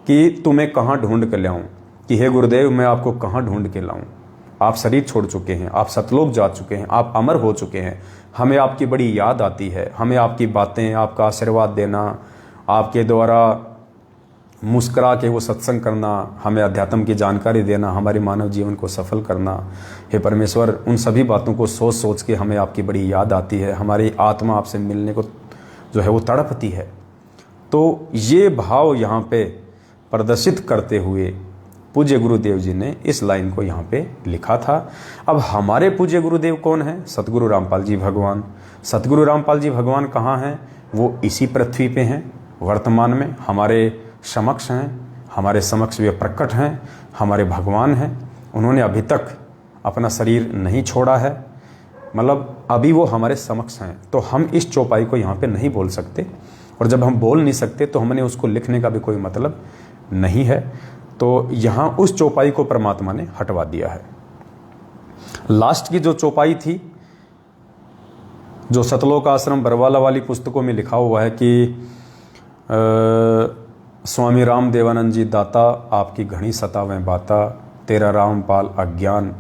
कि तुम्हें कहाँ ढूंढ कर ले आऊं, कि हे गुरुदेव मैं आपको कहाँ ढूंढ के लाऊं। आप शरीर छोड़ चुके हैं, आप सतलोक जा चुके हैं, आप अमर हो चुके हैं। हमें आपकी बड़ी याद आती है, हमें आपकी बातें, आपका आशीर्वाद देना, आपके द्वारा मुस्करा के वो सत्संग करना, हमें अध्यात्म की जानकारी देना, हमारे मानव जीवन को सफल करना। हे परमेश्वर, उन सभी बातों को सोच सोच के हमें आपकी बड़ी याद आती है। हमारी आत्मा आपसे मिलने को जो है वो तड़पती है। तो ये भाव यहाँ पे प्रदर्शित करते हुए पूज्य गुरुदेव जी ने इस लाइन को यहाँ पे लिखा था। अब हमारे पूज्य गुरुदेव कौन है? सतगुरु रामपाल जी भगवान। सतगुरु रामपाल जी भगवान कहाँ हैं? वो इसी पृथ्वी पे हैं, वर्तमान में हमारे समक्ष हैं, हमारे समक्ष वे प्रकट हैं। हमारे भगवान हैं, उन्होंने अभी तक अपना शरीर नहीं छोड़ा है, मतलब अभी वो हमारे समक्ष हैं। तो हम इस चौपाई को यहाँ पे नहीं बोल सकते, और जब हम बोल नहीं सकते तो हमने उसको लिखने का भी कोई मतलब नहीं है। तो यहाँ उस चौपाई को परमात्मा ने हटवा दिया है। लास्ट की जो चौपाई थी, जो सतलोक आश्रम बरवाला वाली पुस्तकों में लिखा हुआ है कि स्वामी राम देवानंद जी दाता आपकी घनी सतावें बाता, तेरा रामपाल अज्ञान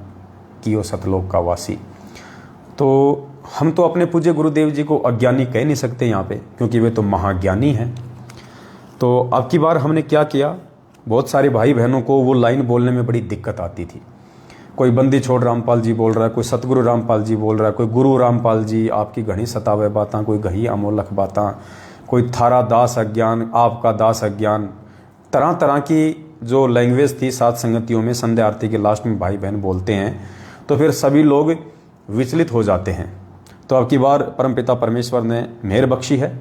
कियो सतलोक का वासी। तो हम तो अपने पूज्य गुरुदेव जी को अज्ञानी कह नहीं सकते यहाँ पे, क्योंकि वे तो महाज्ञानी हैं। तो अब की बार हमने क्या किया, बहुत सारे भाई बहनों को वो लाइन बोलने में बड़ी दिक्कत आती थी। कोई बंदी छोड़ रामपाल जी बोल रहा है, कोई सतगुरु रामपाल जी बोल रहा है, कोई गुरु रामपाल जी आपकी घनी सतावे बातां, कोई गही अमोलक बातां, कोई थारा दास अज्ञान, आपका दास अज्ञान। तरह तरह की जो लैंग्वेज थी सात संगतियों में, संध्या आरती के लास्ट में भाई बहन बोलते हैं, तो फिर सभी लोग विचलित हो जाते हैं। तो अब की बार परमपिता परमेश्वर ने मेहर बख्शी है,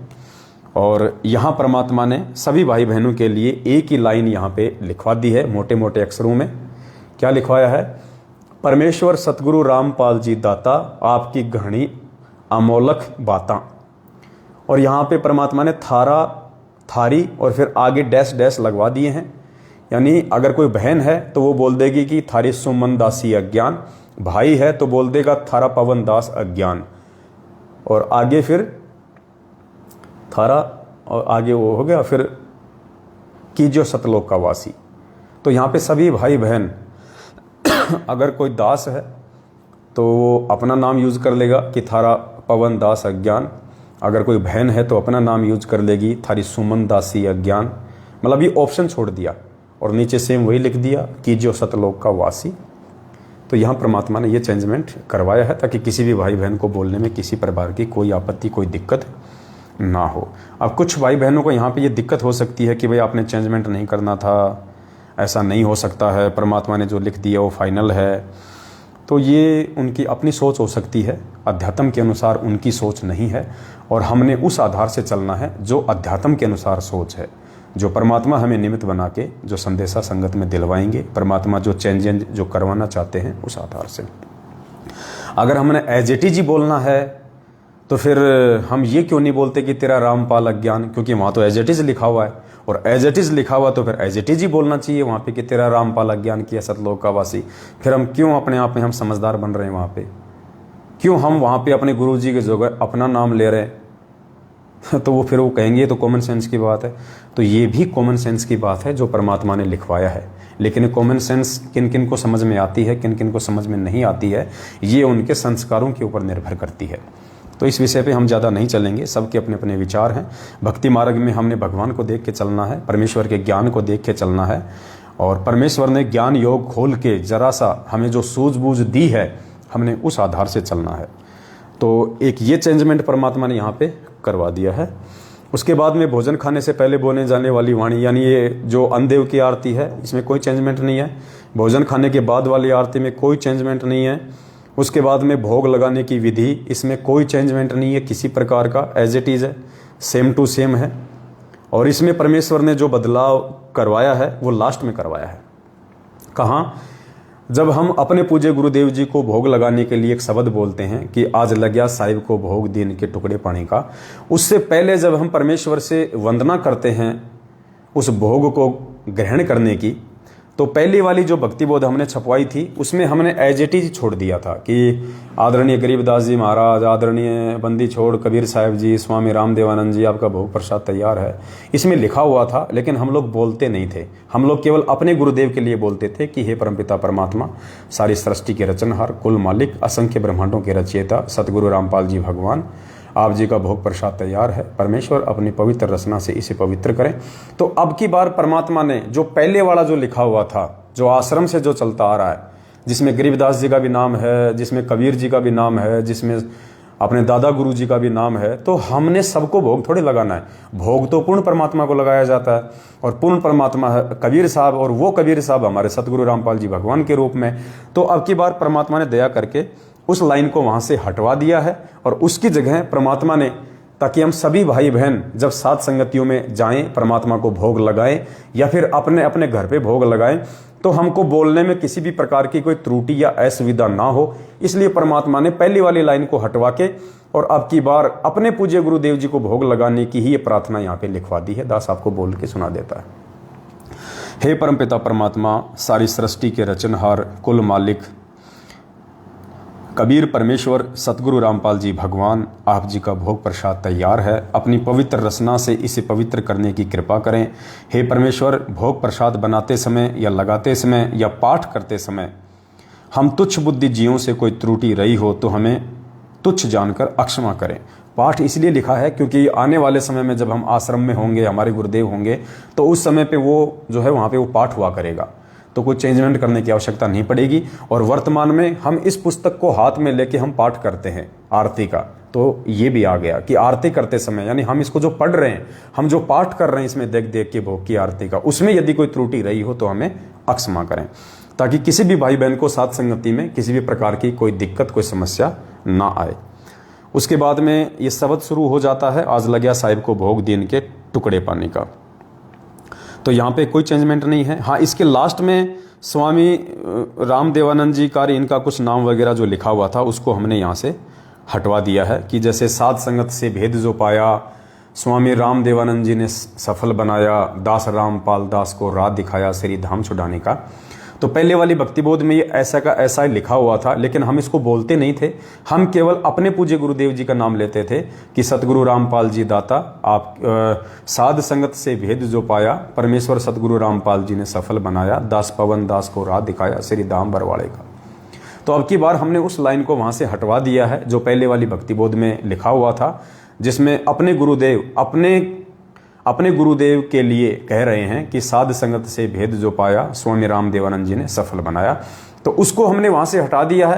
और यहाँ परमात्मा ने सभी भाई बहनों के लिए एक ही लाइन यहाँ पे लिखवा दी है, मोटे मोटे अक्षरों में। क्या लिखवाया है? परमेश्वर सतगुरु रामपाल जी दाता आपकी घनी अमोलक बातां। और यहाँ पे परमात्मा ने थारा, थारी और फिर आगे डैश डैश लगवा दिए हैं। यानी अगर कोई बहन है तो वो बोल देगी कि थारी सुमन दासी अज्ञान, भाई है तो बोल देगा थारा पवन दास अज्ञान, और आगे फिर थारा और आगे वो हो गया फिर कीजियो सतलोक का वासी। तो यहाँ पे सभी भाई बहन अगर कोई दास है तो वो अपना नाम यूज कर लेगा कि थारा पवन दास अज्ञान, अगर कोई बहन है तो अपना नाम यूज कर लेगी थारी सुमन दासी अज्ञान। मतलब ये ऑप्शन छोड़ दिया और नीचे सेम वही लिख दिया कीजियो सतलोक का वासी। तो यहाँ परमात्मा ने ये चेंजमेंट करवाया है ताकि किसी भी भाई बहन को बोलने में किसी प्रकार की कोई आपत्ति, कोई दिक्कत ना हो। अब कुछ भाई बहनों को यहाँ पे ये दिक्कत हो सकती है कि भाई आपने चेंजमेंट नहीं करना था, ऐसा नहीं हो सकता है, परमात्मा ने जो लिख दिया वो फाइनल है। तो ये उनकी अपनी सोच हो सकती है, अध्यात्म के अनुसार उनकी सोच नहीं है, और हमने उस आधार से चलना है जो अध्यात्म के अनुसार सोच है, जो परमात्मा हमें निमित्त बना के जो संदेशा संगत में दिलवाएंगे, परमात्मा जो चेंज जो करवाना चाहते हैं उस आधार से। अगर हमने एज इट इज ही बोलना है तो फिर हम ये क्यों नहीं बोलते कि तेरा रामपाल अज्ञान, क्योंकि वहाँ तो एज इट इज लिखा हुआ है, और एज इट इज लिखा हुआ तो फिर एज इट इज ही बोलना चाहिए वहाँ पे कि तेरा रामपाल अज्ञान किया सतलोक का वासी। फिर हम क्यों अपने आप में हम समझदार बन रहे हैं वहाँ पे, क्यों हम वहाँ पे अपने गुरु जी के जगह अपना नाम ले रहे हैं? तो वो फिर वो कहेंगे ये तो कॉमन सेंस की बात है। तो ये भी कॉमन सेंस की बात है जो परमात्मा ने लिखवाया है, लेकिन कॉमन सेंस किन किन को समझ में आती है, किन किन को समझ में नहीं आती है, ये उनके संस्कारों के ऊपर निर्भर करती है। तो इस विषय पे हम ज़्यादा नहीं चलेंगे, सबके अपने अपने विचार हैं। भक्ति मार्ग में हमने भगवान को देख के चलना है, परमेश्वर के ज्ञान को देख के चलना है, और परमेश्वर ने ज्ञान योग खोल के जरा सा हमें जो सूझबूझ दी है हमने उस आधार से चलना है। तो एक ये चेंजमेंट परमात्मा ने यहाँ पे करवा दिया है। उसके बाद में भोजन खाने से पहले बोले जाने वाली वाणी, यानी ये जो अन्नदेव की आरती है इसमें कोई चेंजमेंट नहीं है। भोजन खाने के बाद वाली आरती में कोई चेंजमेंट नहीं है। उसके बाद में भोग लगाने की विधि, इसमें कोई चेंजमेंट नहीं है किसी प्रकार का, एज इट इज़ है, सेम टू सेम है। और इसमें परमेश्वर ने जो बदलाव करवाया है वो लास्ट में करवाया है। कहाँ? जब हम अपने पूज्य गुरुदेव जी को भोग लगाने के लिए एक शब्द बोलते हैं कि आज लग्या साहिब को भोग दिन के टुकड़े पानी का, उससे पहले जब हम परमेश्वर से वंदना करते हैं उस भोग को ग्रहण करने की, तो पहली वाली जो भक्ति बोध हमने छपवाई थी उसमें हमने एज इट इज छोड़ दिया था कि आदरणीय गरीबदास जी महाराज, आदरणीय बंदी छोड़ कबीर साहिब जी, स्वामी राम देवानंद जी, आपका भोग प्रसाद तैयार है। इसमें लिखा हुआ था, लेकिन हम लोग बोलते नहीं थे। हम लोग केवल अपने गुरुदेव के लिए बोलते थे कि हे परमपिता परमात्मा, सारी सृष्टि के रचनहार, कुल मालिक, असंख्य ब्रह्मांडों के रचयिता सतगुरु रामपाल जी भगवान, आप जी का भोग प्रसाद तैयार है, परमेश्वर अपनी पवित्र रचना से इसे पवित्र करें। तो अब की बार परमात्मा ने जो पहले वाला जो लिखा हुआ था, जो आश्रम से जो चलता आ रहा है, जिसमें गरीबदास जी का भी नाम है, जिसमें कबीर जी का भी नाम है, जिसमें अपने दादा गुरु जी का भी नाम है, तो हमने सबको भोग थोड़े लगाना है। भोग तो पूर्ण परमात्मा को लगाया जाता है, और पूर्ण परमात्मा है कबीर साहब, और वो कबीर साहब हमारे सतगुरु रामपाल जी भगवान के रूप में। तो अब की बार परमात्मा ने दया करके उस लाइन को वहां से हटवा दिया है, और उसकी जगह परमात्मा ने, ताकि हम सभी भाई बहन जब सात संगतियों में जाएं, परमात्मा को भोग लगाएं या फिर अपने अपने घर पे भोग लगाएं, तो हमको बोलने में किसी भी प्रकार की कोई त्रुटि या असुविधा ना हो, इसलिए परमात्मा ने पहली वाली लाइन को हटवा के और अब की बार अपने पूज्य गुरुदेव जी को भोग लगाने की ही ये प्रार्थना यहाँ पे लिखवा दी है। दास आपको बोल के सुना देता है। हे परमपिता परमात्मा, सारी सृष्टि के रचनहार, कुल मालिक कबीर परमेश्वर सतगुरु रामपाल जी भगवान, आप जी का भोग प्रसाद तैयार है। अपनी पवित्र रचना से इसे पवित्र करने की कृपा करें। हे परमेश्वर, भोग प्रसाद बनाते समय या लगाते समय या पाठ करते समय हम तुच्छ बुद्धि जीवों से कोई त्रुटि रही हो तो हमें तुच्छ जानकर अक्षमा करें। पाठ इसलिए लिखा है क्योंकि आने वाले समय में जब हम आश्रम में होंगे, हमारे गुरुदेव होंगे, तो उस समय पे वो जो है वहाँ पे वो पाठ हुआ करेगा, तो कोई चेंजमेंट करने की आवश्यकता नहीं पड़ेगी। और वर्तमान में हम इस पुस्तक को हाथ में लेके हम पाठ करते हैं आरती का, तो ये भी आ गया कि आरती करते समय यानी हम इसको जो पढ़ रहे हैं, हम जो पाठ कर रहे हैं इसमें देख देख के भोग की आरती का, उसमें यदि कोई त्रुटि रही हो तो हमें अक्षमा करें, ताकि किसी भी भाई बहन को साथ संगति में किसी भी प्रकार की कोई दिक्कत, कोई समस्या ना आए। उसके बाद में ये शब्द शुरू हो जाता है, आज लग्या साहिब को भोग दीन के टुकड़े पाने का। तो यहाँ पे कोई चेंजमेंट नहीं है। हाँ, इसके लास्ट में स्वामी राम देवानंद जी का इनका कुछ नाम वगैरह जो लिखा हुआ था उसको हमने यहाँ से हटवा दिया है कि जैसे साध संगत से भेद जो पाया, स्वामी राम देवानंद जी ने सफल बनाया, दास रामपाल दास को राह दिखाया श्री धाम छुड़ाने का। तो पहले वाली भक्तिबोध में ये ऐसा का ऐसा ही लिखा हुआ था, लेकिन हम इसको बोलते नहीं थे, हम केवल अपने पूज्य गुरुदेव जी का नाम लेते थे कि सतगुरु रामपाल जी दाता, आप साध संगत से भेद जो पाया, परमेश्वर सतगुरु रामपाल जी ने सफल बनाया, दास पवन दास को राह दिखाया श्री धाम बरवाड़े का। तो अब की बार हमने उस लाइन को वहाँ से हटवा दिया है जो पहले वाली भक्तिबोध में लिखा हुआ था, जिसमें अपने गुरुदेव अपने गुरुदेव के लिए कह रहे हैं कि साध संगत से भेद जो पाया, स्वामी राम देवानंद जी ने सफल बनाया। तो उसको हमने वहाँ से हटा दिया है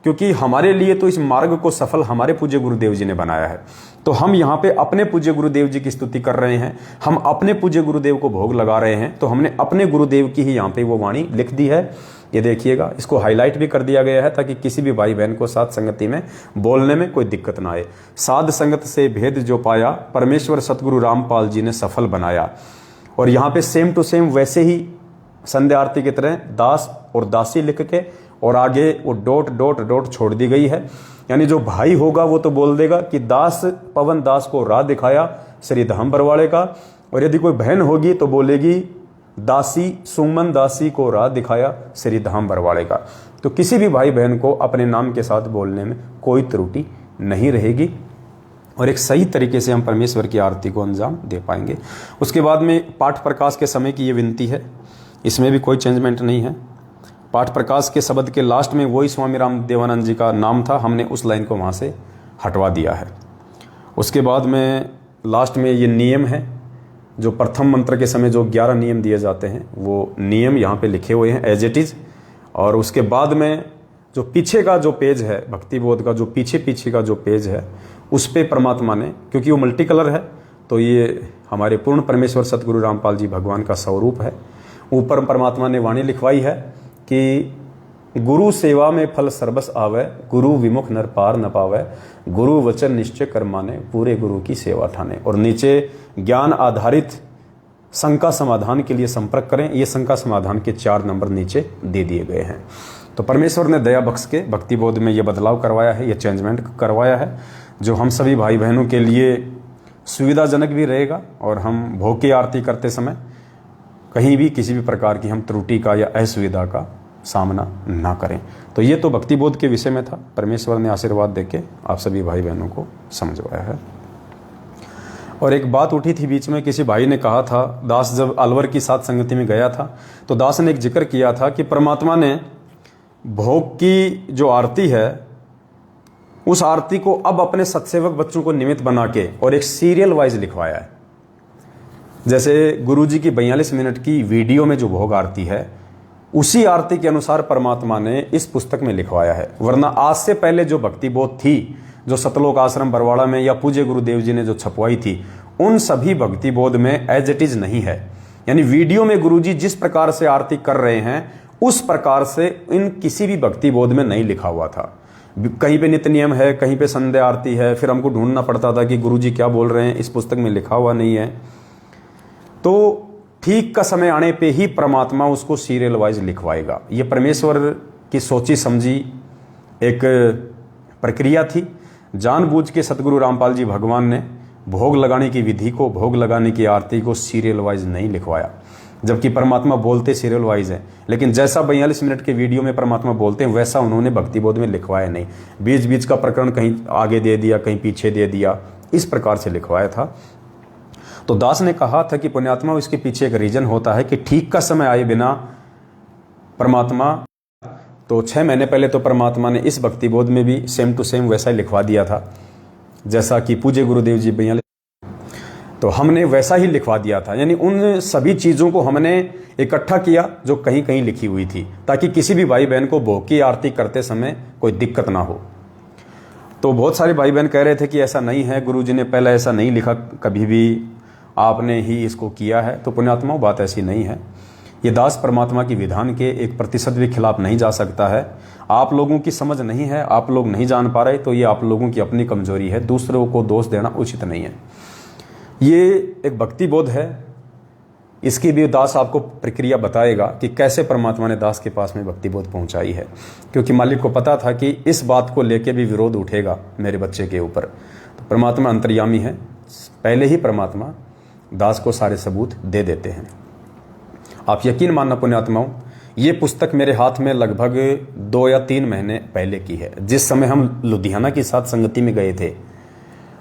क्योंकि हमारे लिए तो इस मार्ग को सफल हमारे पूज्य गुरुदेव जी ने बनाया है। तो हम यहाँ पे अपने पूज्य गुरुदेव जी की स्तुति कर रहे हैं, हम अपने पूज्य गुरुदेव को भोग लगा रहे हैं, तो हमने अपने गुरुदेव की ही यहाँ पे वो वाणी लिख दी है। ये देखिएगा, इसको हाईलाइट भी कर दिया गया है ताकि किसी भी भाई बहन को साध संगति में बोलने में कोई दिक्कत ना आए। साध संगत से भेद जो पाया, परमेश्वर सतगुरु रामपाल जी ने सफल बनाया। और यहाँ पे सेम टू सेम वैसे ही संध्या आरती की तरह दास और दासी लिख के और आगे वो डॉट डॉट डॉट छोड़ दी गई है। यानी जो भाई होगा वो तो बोल देगा कि दास पवन दास को राह दिखाया श्री धाम बरवाड़े का, और यदि कोई बहन होगी तो बोलेगी दासी सुमन दासी को राह दिखाया श्री धाम बरवाड़े का। तो किसी भी भाई बहन को अपने नाम के साथ बोलने में कोई त्रुटि नहीं रहेगी और एक सही तरीके से हम परमेश्वर की आरती को अंजाम दे पाएंगे। उसके बाद में पाठ प्रकाश के समय की ये विनती है, इसमें भी कोई चेंजमेंट नहीं है। पाठ प्रकाश के शब्द के लास्ट में वही स्वामी राम देवानंद जी का नाम था, हमने उस लाइन को वहाँ से हटवा दिया है। उसके बाद में लास्ट में ये नियम है, जो प्रथम मंत्र के समय जो 11 नियम दिए जाते हैं वो नियम यहाँ पे लिखे हुए हैं एज इट इज़। और उसके बाद में जो पीछे का जो पेज है भक्ति बोध का, जो पीछे पीछे का जो पेज है उस पे परमात्मा ने, क्योंकि वो मल्टी कलर है तो ये हमारे पूर्ण परमेश्वर सतगुरु रामपाल जी भगवान का स्वरूप है, ऊपर परमात्मा ने वाणी लिखवाई है कि गुरु सेवा में फल सर्बस आवे, गुरु विमुख नर पार न पावे, गुरु वचन निश्चय कर माने, पूरे गुरु की सेवा ठाने। और नीचे ज्ञान आधारित शंका समाधान के लिए संपर्क करें, ये शंका समाधान के 4 नंबर नीचे दे दिए गए हैं। तो परमेश्वर ने दया बख्श के भक्ति बोध में ये बदलाव करवाया है, ये चेंजमेंट करवाया है, जो हम सभी भाई बहनों के लिए सुविधाजनक भी रहेगा और हम भोग की आरती करते समय कहीं भी किसी भी प्रकार की हम त्रुटि का या असुविधा का सामना ना करें। तो ये तो भक्ति बोध के विषय में था, परमेश्वर ने आशीर्वाद देके आप सभी भाई बहनों को समझवाया है। और एक बात उठी थी बीच में, किसी भाई ने कहा था, दास जब अलवर की साथ संगति में गया था तो दास ने एक जिक्र किया था कि परमात्मा ने भोग की जो आरती है उस आरती को अब अपने सत्सेवक बच्चों को निमित्त बना के और एक सीरियल वाइज लिखवाया है। जैसे गुरुजी की 42 मिनट की वीडियो में जो भोग आरती है उसी आरती के अनुसार परमात्मा ने इस पुस्तक में लिखवाया है। वरना आज से पहले जो भक्ति बोध थी, जो सतलोक आश्रम बरवाड़ा में या पूज्य गुरुदेव जी ने जो छपवाई थी, उन सभी भक्ति बोध में एज इट इज नहीं है। यानी वीडियो में गुरुजी जिस प्रकार से आरती कर रहे हैं उस प्रकार से इन किसी भी भक्ति बोध में नहीं लिखा हुआ था। कहीं पे नित्य नियम है, कहीं पे संध्या आरती है, फिर हमको ढूंढना पड़ता था कि गुरुजी क्या बोल रहे हैं, इस पुस्तक में लिखा हुआ नहीं है। तो ठीक का समय आने पे ही परमात्मा उसको सीरियल वाइज लिखवाएगा। ये परमेश्वर की सोची समझी एक प्रक्रिया थी। जानबूझ के सतगुरु रामपाल जी भगवान ने भोग लगाने की विधि को, भोग लगाने की आरती को सीरियल वाइज नहीं लिखवाया, जबकि परमात्मा बोलते सीरियल वाइज है। लेकिन जैसा 42 मिनट के वीडियो में परमात्मा बोलते हैं वैसा उन्होंने भक्ति बोध में लिखवाया नहीं। बीच बीच का प्रकरण कहीं आगे दे दिया, कहीं पीछे दे दिया, इस प्रकार से लिखवाया था। तो दास ने कहा था कि पुण्यात्मा, इसके पीछे एक रीजन होता है कि ठीक का समय आए बिना परमात्मा, तो 6 महीने पहले तो परमात्मा ने इस भक्ति बोध में भी सेम टू सेम वैसा ही लिखवा दिया था जैसा कि पूज्य गुरुदेव जी 42, तो हमने वैसा ही लिखवा दिया था। यानी उन सभी चीज़ों को हमने इकट्ठा किया जो कहीं कहीं लिखी हुई थी, ताकि किसी भी भाई बहन को भोग की आरती करते समय कोई दिक्कत ना हो। तो बहुत सारे भाई बहन कह रहे थे कि ऐसा नहीं है, गुरुजी ने पहले ऐसा नहीं लिखा कभी भी, आपने ही इसको किया है। तो पुण्यात्माओं, बात ऐसी नहीं है। ये दास परमात्मा की विधान के 1% भी खिलाफ नहीं जा सकता है। आप लोगों की समझ नहीं है, आप लोग नहीं जान पा रहे, तो ये आप लोगों की अपनी कमजोरी है, दूसरों को दोष देना उचित नहीं है। ये एक भक्ति बोध है, इसकी भी दास आपको प्रक्रिया बताएगा कि कैसे परमात्मा ने दास के पास में भक्ति बोध पहुंचाई है, क्योंकि मालिक को पता था कि इस बात को लेके भी विरोध उठेगा मेरे बच्चे के ऊपर। तो परमात्मा अंतर्यामी है, पहले ही परमात्मा दास को सारे सबूत दे देते हैं। आप यकीन मानना पुण्यात्माओं, ये पुस्तक मेरे हाथ में लगभग 2 या 3 महीने पहले की है, जिस समय हम लुधियाना की साथ संगति में गए थे।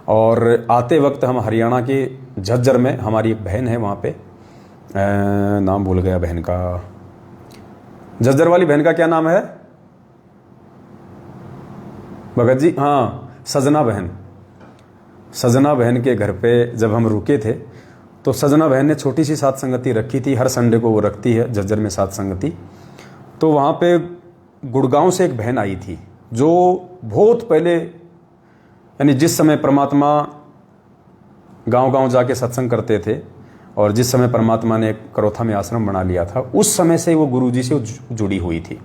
और आते वक्त हम हरियाणा के झज्जर में, हमारी एक बहन है वहाँ पे, नाम भूल गया बहन का, झज्जर वाली बहन का क्या नाम है भगत जी? हाँ, सजना बहन। सजना बहन के घर पे जब हम रुके थे तो सजना बहन ने छोटी सी साथ संगति रखी थी, हर संडे को वो रखती है झज्जर में साथ संगति। तो वहाँ पे गुड़गांव से एक बहन आई थी जो बहुत पहले, यानी जिस समय परमात्मा गांव-गांव जाके सत्संग करते थे और जिस समय परमात्मा ने करोथा में आश्रम बना लिया था, उस समय से वो गुरुजी से जुड़ी हुई थी।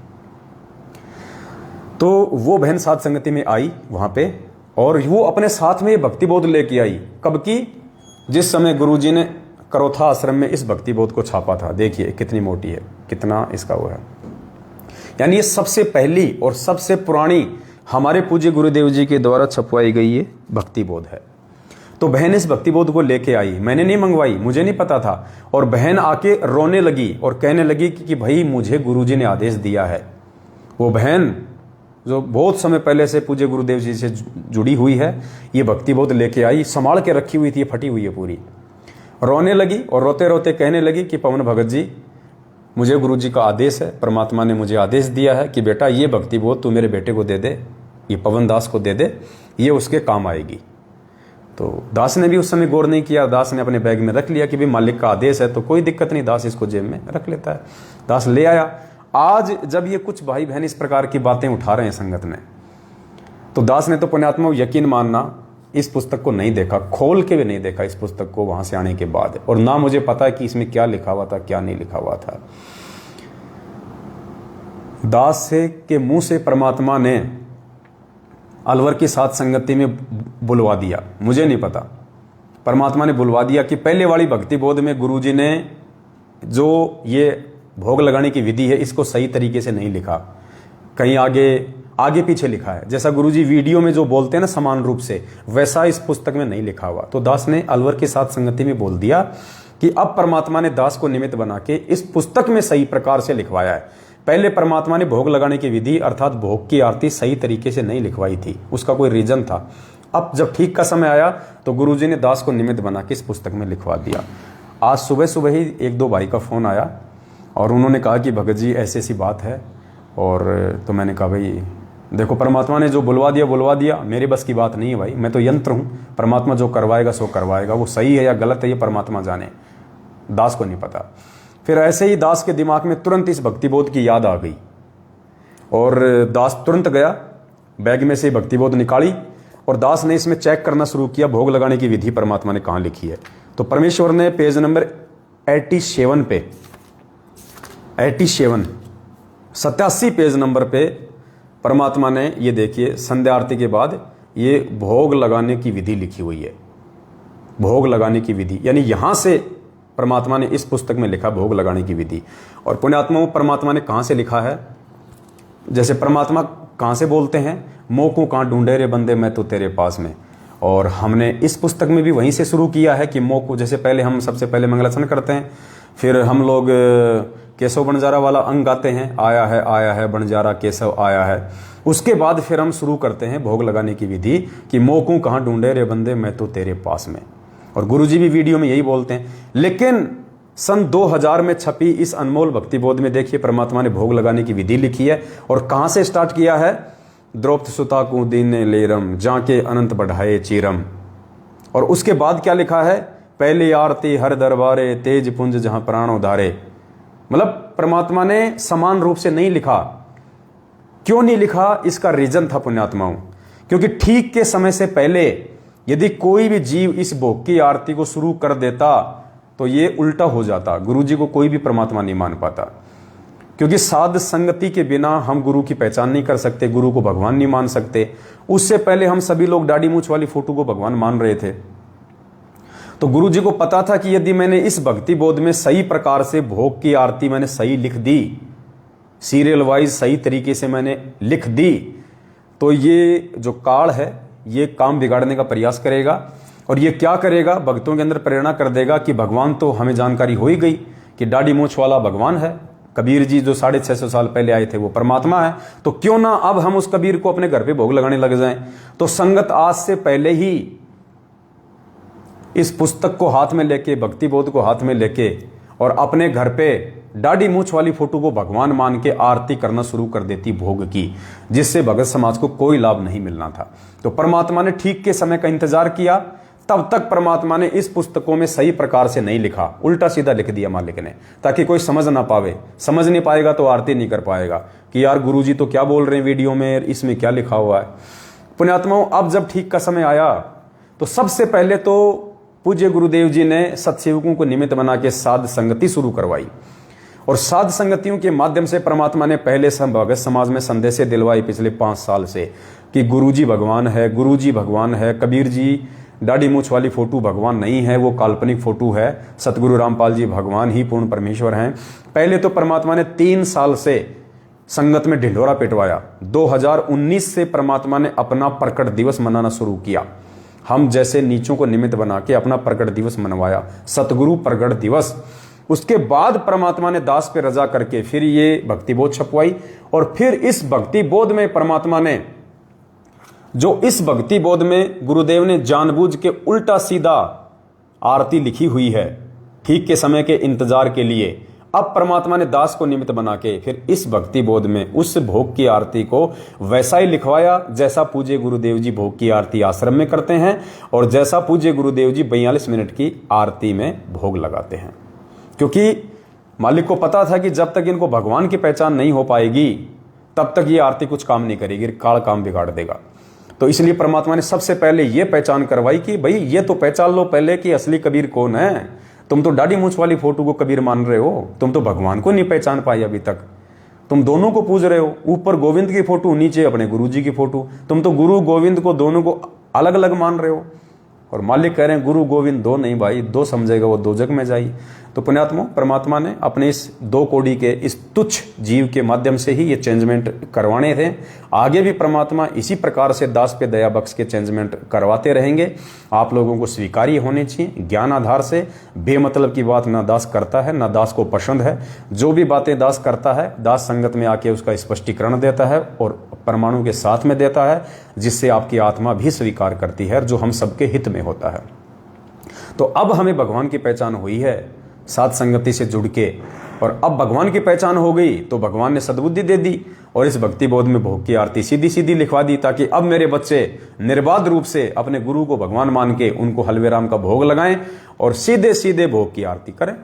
तो वो बहन साथ संगति में आई वहाँ पे, और वो अपने साथ में ये भक्ति बोध लेके आई। कब की? जिस समय गुरुजी ने करोथा आश्रम में इस भक्ति बोध को छापा था। देखिए कितनी मोटी है, कितना इसका वो है। यानी ये सबसे पहली और सबसे पुरानी हमारे पूज्य गुरुदेव जी के द्वारा छपवाई गई ये भक्ति बोध है। तो बहन इस भक्ति बोध को लेके आई, मैंने नहीं मंगवाई, मुझे नहीं पता था। और बहन आके रोने लगी और कहने लगी कि भाई मुझे गुरुजी ने आदेश दिया है। वो बहन जो बहुत समय पहले से पूज्य गुरुदेव जी से जुड़ी हुई है, ये भक्ति बोध लेके आई, संभाल के रखी हुई थी, फटी हुई है पूरी। रोने लगी और रोते रोते कहने लगी कि पवन भगत जी, मुझे गुरुजी का आदेश है, परमात्मा ने मुझे आदेश दिया है कि बेटा ये भक्ति बोध तू मेरे बेटे को दे दे, ये पवन दास को दे दे, ये उसके काम आएगी। तो दास ने भी उस समय गौर नहीं किया, दास ने अपने बैग में रख लिया कि भाई मालिक का आदेश है तो कोई दिक्कत नहीं, दास इसको जेब में रख लेता है। दास ले आया। आज जब ये कुछ भाई बहन इस प्रकार की बातें उठा रहे हैं संगत में, तो दास ने तो पुण्यात्मा यकीन मानना इस पुस्तक को नहीं देखा, खोल के भी नहीं देखा इस पुस्तक को वहां से आने के बाद, और ना मुझे पता है कि इसमें क्या लिखा हुआ था क्या नहीं लिखा हुआ था। दास से के मुंह से परमात्मा ने अलवर की साथ संगति में बुलवा दिया, मुझे नहीं पता, परमात्मा ने बुलवा दिया कि पहले वाली भक्ति बोध में गुरुजी ने जो ये भोग लगाने की विधि है इसको सही तरीके से नहीं लिखा, कहीं आगे पीछे लिखा है। जैसा गुरुजी वीडियो में जो बोलते हैं ना समान रूप से, वैसा इस पुस्तक में नहीं लिखा हुआ। तो दास ने अलवर की साथ संगति में बोल दिया कि अब परमात्मा ने दास को निमित्त बना के इस पुस्तक में सही प्रकार से लिखवाया है। पहले परमात्मा ने भोग लगाने की विधि अर्थात भोग की आरती सही तरीके से नहीं लिखवाई थी, उसका कोई रीजन था। अब जब ठीक का समय आया तो गुरुजी ने दास को निमित्त बना के इस पुस्तक में लिखवा दिया। आज सुबह सुबह ही 1-2 भाई का फ़ोन आया और उन्होंने कहा कि भगत जी ऐसी ऐसी बात है, और तो मैंने कहा भाई देखो परमात्मा ने जो बुलवा दिया, मेरे बस की बात नहीं है भाई, मैं तो यंत्र हूँ, परमात्मा जो करवाएगा सो करवाएगा, वो सही है या गलत है ये परमात्मा जाने, दास को नहीं पता। फिर ऐसे ही दास के दिमाग में तुरंत इस भक्ति बोध की याद आ गई और दास तुरंत गया, बैग में से भक्ति बोध निकाली और दास ने इसमें चेक करना शुरू किया भोग लगाने की विधि परमात्मा ने कहाँ लिखी है। तो परमेश्वर ने पेज नंबर 87 पे 87 पेज नंबर पे परमात्मा ने ये देखिए संध्या आरती के बाद ये भोग लगाने की विधि लिखी हुई है। भोग लगाने की विधि यानी यहाँ से परमात्मा ने इस पुस्तक में लिखा भोग लगाने की विधि। और पुण्यात्माओं, परमात्मा ने कहाँ से लिखा है? जैसे परमात्मा कहाँ से बोलते हैं, मोह को कहाँ ढूंढे रे बंदे मैं तो तेरे पास में। और हमने इस पुस्तक में भी वहीं से शुरू किया है कि मोह को, जैसे पहले हम सबसे पहले मंगलाचरण करते हैं, फिर हम लोग केशव बंजारा वाला अंग गाते हैं, आया है बंजारा केशव आया है। उसके बाद फिर हम शुरू करते हैं भोग लगाने की विधि कि मोह को कहाँ ढूंढे रे बंदे मैं तो तेरे पास में। और गुरुजी भी वीडियो में यही बोलते हैं। लेकिन सन 2000 में छपी इस अनमोल भक्ति बोध में देखिए परमात्मा ने भोग लगाने की विधि लिखी है। और कहाँ से स्टार्ट किया है? द्रौपद सुता को दीने लेरम जाके अनंत बढ़ाए चीरम। और उसके बाद क्या लिखा है? पहली आरती हर दरबारे तेज पुंज जहां प्राण उधारे। मतलब परमात्मा ने समान रूप से नहीं लिखा। क्यों नहीं लिखा? इसका रीजन था पुण्यात्माओं, क्योंकि ठीक के समय से पहले यदि कोई भी जीव इस भोग की आरती को शुरू कर देता तो ये उल्टा हो जाता। गुरुजी को कोई भी परमात्मा नहीं मान पाता, क्योंकि साध संगति के बिना हम गुरु की पहचान नहीं कर सकते, गुरु को भगवान नहीं मान सकते। उससे पहले हम सभी लोग दाढ़ी मूंछ वाली फोटो को भगवान मान रहे थे। तो गुरु जी को पता था कि यदि मैंने इस भक्ति बोध में सही प्रकार से भोग की आरती मैंने सही लिख दी, सीरियल वाइज सही तरीके से मैंने लिख दी, तो ये जो काल है ये काम बिगाड़ने का प्रयास करेगा। और ये क्या करेगा? भक्तों के अंदर प्रेरणा कर देगा कि भगवान तो हमें जानकारी हो ही गई कि दाढ़ी मूंछ वाला भगवान है। कबीर जी जो 650 साल पहले आए थे वो परमात्मा है। तो क्यों ना अब हम उस कबीर को अपने घर पे भोग लगाने लग जाएं। तो संगत आज से पहले ही इस पुस्तक को हाथ में लेके, भक्ति बोध को हाथ में लेके और अपने घर पे दाढ़ी मूंछ वाली फोटो को भगवान मान के आरती करना शुरू कर देती भोग की, जिससे भगत समाज को कोई लाभ नहीं मिलना था। तो परमात्मा ने ठीक के समय का इंतजार किया। तब तक परमात्मा ने इस पुस्तकों में सही प्रकार से नहीं लिखा, उल्टा सीधा लिख दिया मालिक ने, ताकि कोई समझ ना पावे। समझ नहीं पाएगा तो आरती नहीं कर पाएगा कि यार गुरुजी तो क्या बोल रहे हैं वीडियो में, इसमें क्या लिखा हुआ है। पुण्यात्माओं, अब जब ठीक का समय आया तो सबसे पहले तो पूज्य गुरुदेव जी ने सत्सेवकों को निमित्त बना के साध संगति शुरू करवाई। और साध संगतियों के माध्यम से परमात्मा ने पहले भगत समाज में संदेशे दिलवाई पिछले 5 साल से कि गुरुजी भगवान है, गुरुजी भगवान है। कबीर जी दाढ़ी मूंछ वाली फोटो भगवान नहीं है, वो काल्पनिक फोटो है। सतगुरु रामपाल जी भगवान ही पूर्ण परमेश्वर हैं। पहले तो परमात्मा ने 3 साल से संगत में ढिंढोरा पिटवाया। 2019 से परमात्मा ने अपना प्रकट दिवस मनाना शुरू किया। हम जैसे नीचों को निमित्त बना के अपना प्रकट दिवस मनवाया, सतगुरु प्रकट दिवस। उसके बाद परमात्मा ने दास पे रजा करके फिर ये भक्ति बोध छपवाई। और फिर इस भक्ति बोध में परमात्मा ने, जो इस भक्ति बोध में गुरुदेव ने जानबूझ के उल्टा सीधा आरती लिखी हुई है ठीक के समय के इंतजार के लिए, अब परमात्मा ने दास को निमित्त बना के फिर इस भक्ति बोध में उस भोग की आरती को वैसा ही लिखवाया जैसा पूज्य गुरुदेव जी भोग की आरती आश्रम में करते हैं और जैसा पूज्य गुरुदेव जी 42 मिनट की आरती में भोग लगाते हैं। क्योंकि मालिक को पता था कि जब तक इनको भगवान की पहचान नहीं हो पाएगी तब तक ये आरती कुछ काम नहीं करेगी, काल काम बिगाड़ देगा। तो इसलिए परमात्मा ने सबसे पहले ये पहचान करवाई कि भाई ये तो पहचान लो पहले कि असली कबीर कौन है। तुम तो दाढ़ी मूंछ वाली फोटो को कबीर मान रहे हो, तुम तो भगवान को नहीं पहचान पाई अभी तक। तुम दोनों को पूज रहे हो, ऊपर गोविंद की फोटो, नीचे अपने गुरु जी की फोटो। तुम तो गुरु गोविंद को दोनों को अलग अलग मान रहे हो। और मालिक कह रहे हैं गुरु गोविंद दो नहीं भाई, दो समझेगा वो दो जग में जाई। तो पुण्यात्मा परमात्मा ने अपने इस 2 कोड़ी के इस तुच्छ जीव के माध्यम से ही ये चेंजमेंट करवाने थे। आगे भी परमात्मा इसी प्रकार से दास पे दया बख्श के चेंजमेंट करवाते रहेंगे। आप लोगों को स्वीकार्य होने चाहिए। ज्ञान आधार से बेमतलब की बात ना दास करता है, ना दास को पसंद है। जो भी बातें दास करता है, दास संगत में आके उसका स्पष्टीकरण देता है और परमाणु के साथ में देता है, जिससे आपकी आत्मा भी स्वीकार करती है, जो हम सबके हित में होता है। तो अब हमें भगवान की पहचान हुई है साध संगति से जुड़ के, और अब भगवान की पहचान हो गई तो भगवान ने सद्बुद्धि दे दी और इस भक्ति बोध में भोग की आरती सीधी सीधी लिखवा दी, ताकि अब मेरे बच्चे निर्बाध रूप से अपने गुरु को भगवान मान के उनको हलवे राम का भोग लगाएं और सीधे सीधे भोग की आरती करें।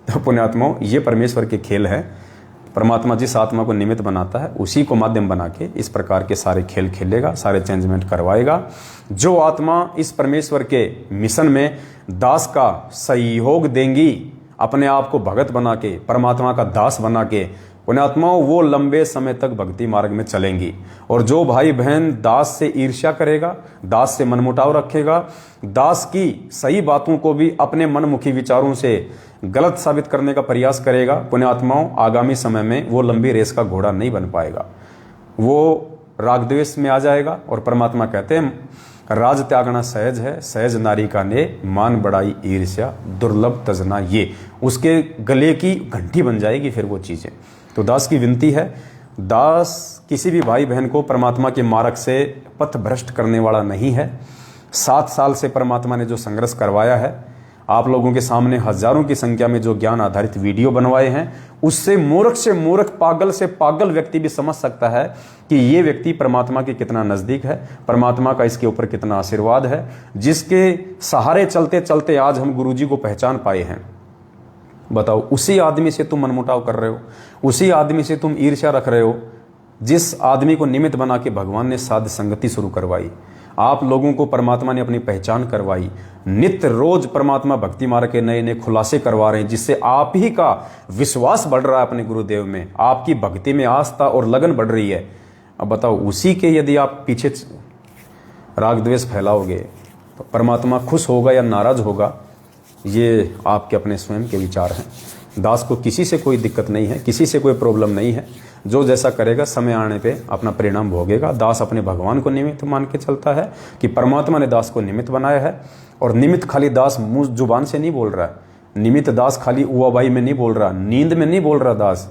तो पुण्यात्माओं, ये परमेश्वर के खेल है। परमात्मा जिस आत्मा को निमित्त बनाता है उसी को माध्यम बना के इस प्रकार के सारे खेल खेलेगा, सारे चेंजमेंट करवाएगा। जो आत्मा इस परमेश्वर के मिशन में दास का सहयोग देंगी, अपने आप को भगत बना के, परमात्मा का दास बना के, पुण्यात्माओं वो लंबे समय तक भक्ति मार्ग में चलेंगी। और जो भाई बहन दास से ईर्ष्या करेगा, दास से मनमुटाव रखेगा, दास की सही बातों को भी अपने मनमुखी विचारों से गलत साबित करने का प्रयास करेगा, पुण्यात्माओं आगामी समय में वो लंबी रेस का घोड़ा नहीं बन पाएगा, वो राग द्वेष में आ जाएगा। और परमात्मा कहते हैं राज त्यागना सहज है, सहज नारी का ने मान बढ़ाई ईर्ष्या, दुर्लभ तजना ये, उसके गले की घंटी बन जाएगी फिर वो चीजें। तो दास की विनती है, दास किसी भी भाई बहन को परमात्मा के मार्ग से पथ भ्रष्ट करने वाला नहीं है। 7 साल से परमात्मा ने जो संघर्ष करवाया है, आप लोगों के सामने हजारों की संख्या में जो ज्ञान आधारित वीडियो बनवाए हैं, उससे मूर्ख, पागल से पागल व्यक्ति भी समझ सकता है कि ये व्यक्ति परमात्मा के कितना नजदीक है, परमात्मा का इसके ऊपर कितना आशीर्वाद है, जिसके सहारे चलते चलते आज हम गुरुजी को पहचान पाए हैं। बताओ, उसी आदमी से तुम मनमुटाव कर रहे हो, उसी आदमी से तुम ईर्ष्या रख रहे हो, जिस आदमी को निमित्त बना के भगवान ने साध संगति शुरू करवाई, आप लोगों को परमात्मा ने अपनी पहचान करवाई, नित्य रोज परमात्मा भक्ति मार्ग के नए नए खुलासे करवा रहे हैं, जिससे आप ही का विश्वास बढ़ रहा है अपने गुरुदेव में, आपकी भक्ति में आस्था और लगन बढ़ रही है। अब बताओ, उसी के यदि आप पीछे राग द्वेष फैलाओगे तो परमात्मा खुश होगा या नाराज होगा, ये आपके अपने स्वयं के विचार हैं। दास को किसी से कोई दिक्कत नहीं है, किसी से कोई प्रॉब्लम नहीं है, जो जैसा करेगा समय आने पे अपना परिणाम भोगेगा। दास अपने भगवान को निमित्त मान के चलता है कि परमात्मा ने दास को निमित्त बनाया है, और निमित्त खाली दास मुंह जुबान से नहीं बोल रहा है, निमित्त दास खाली उवाबाई में नहीं बोल रहा, नींद में नहीं बोल रहा दास।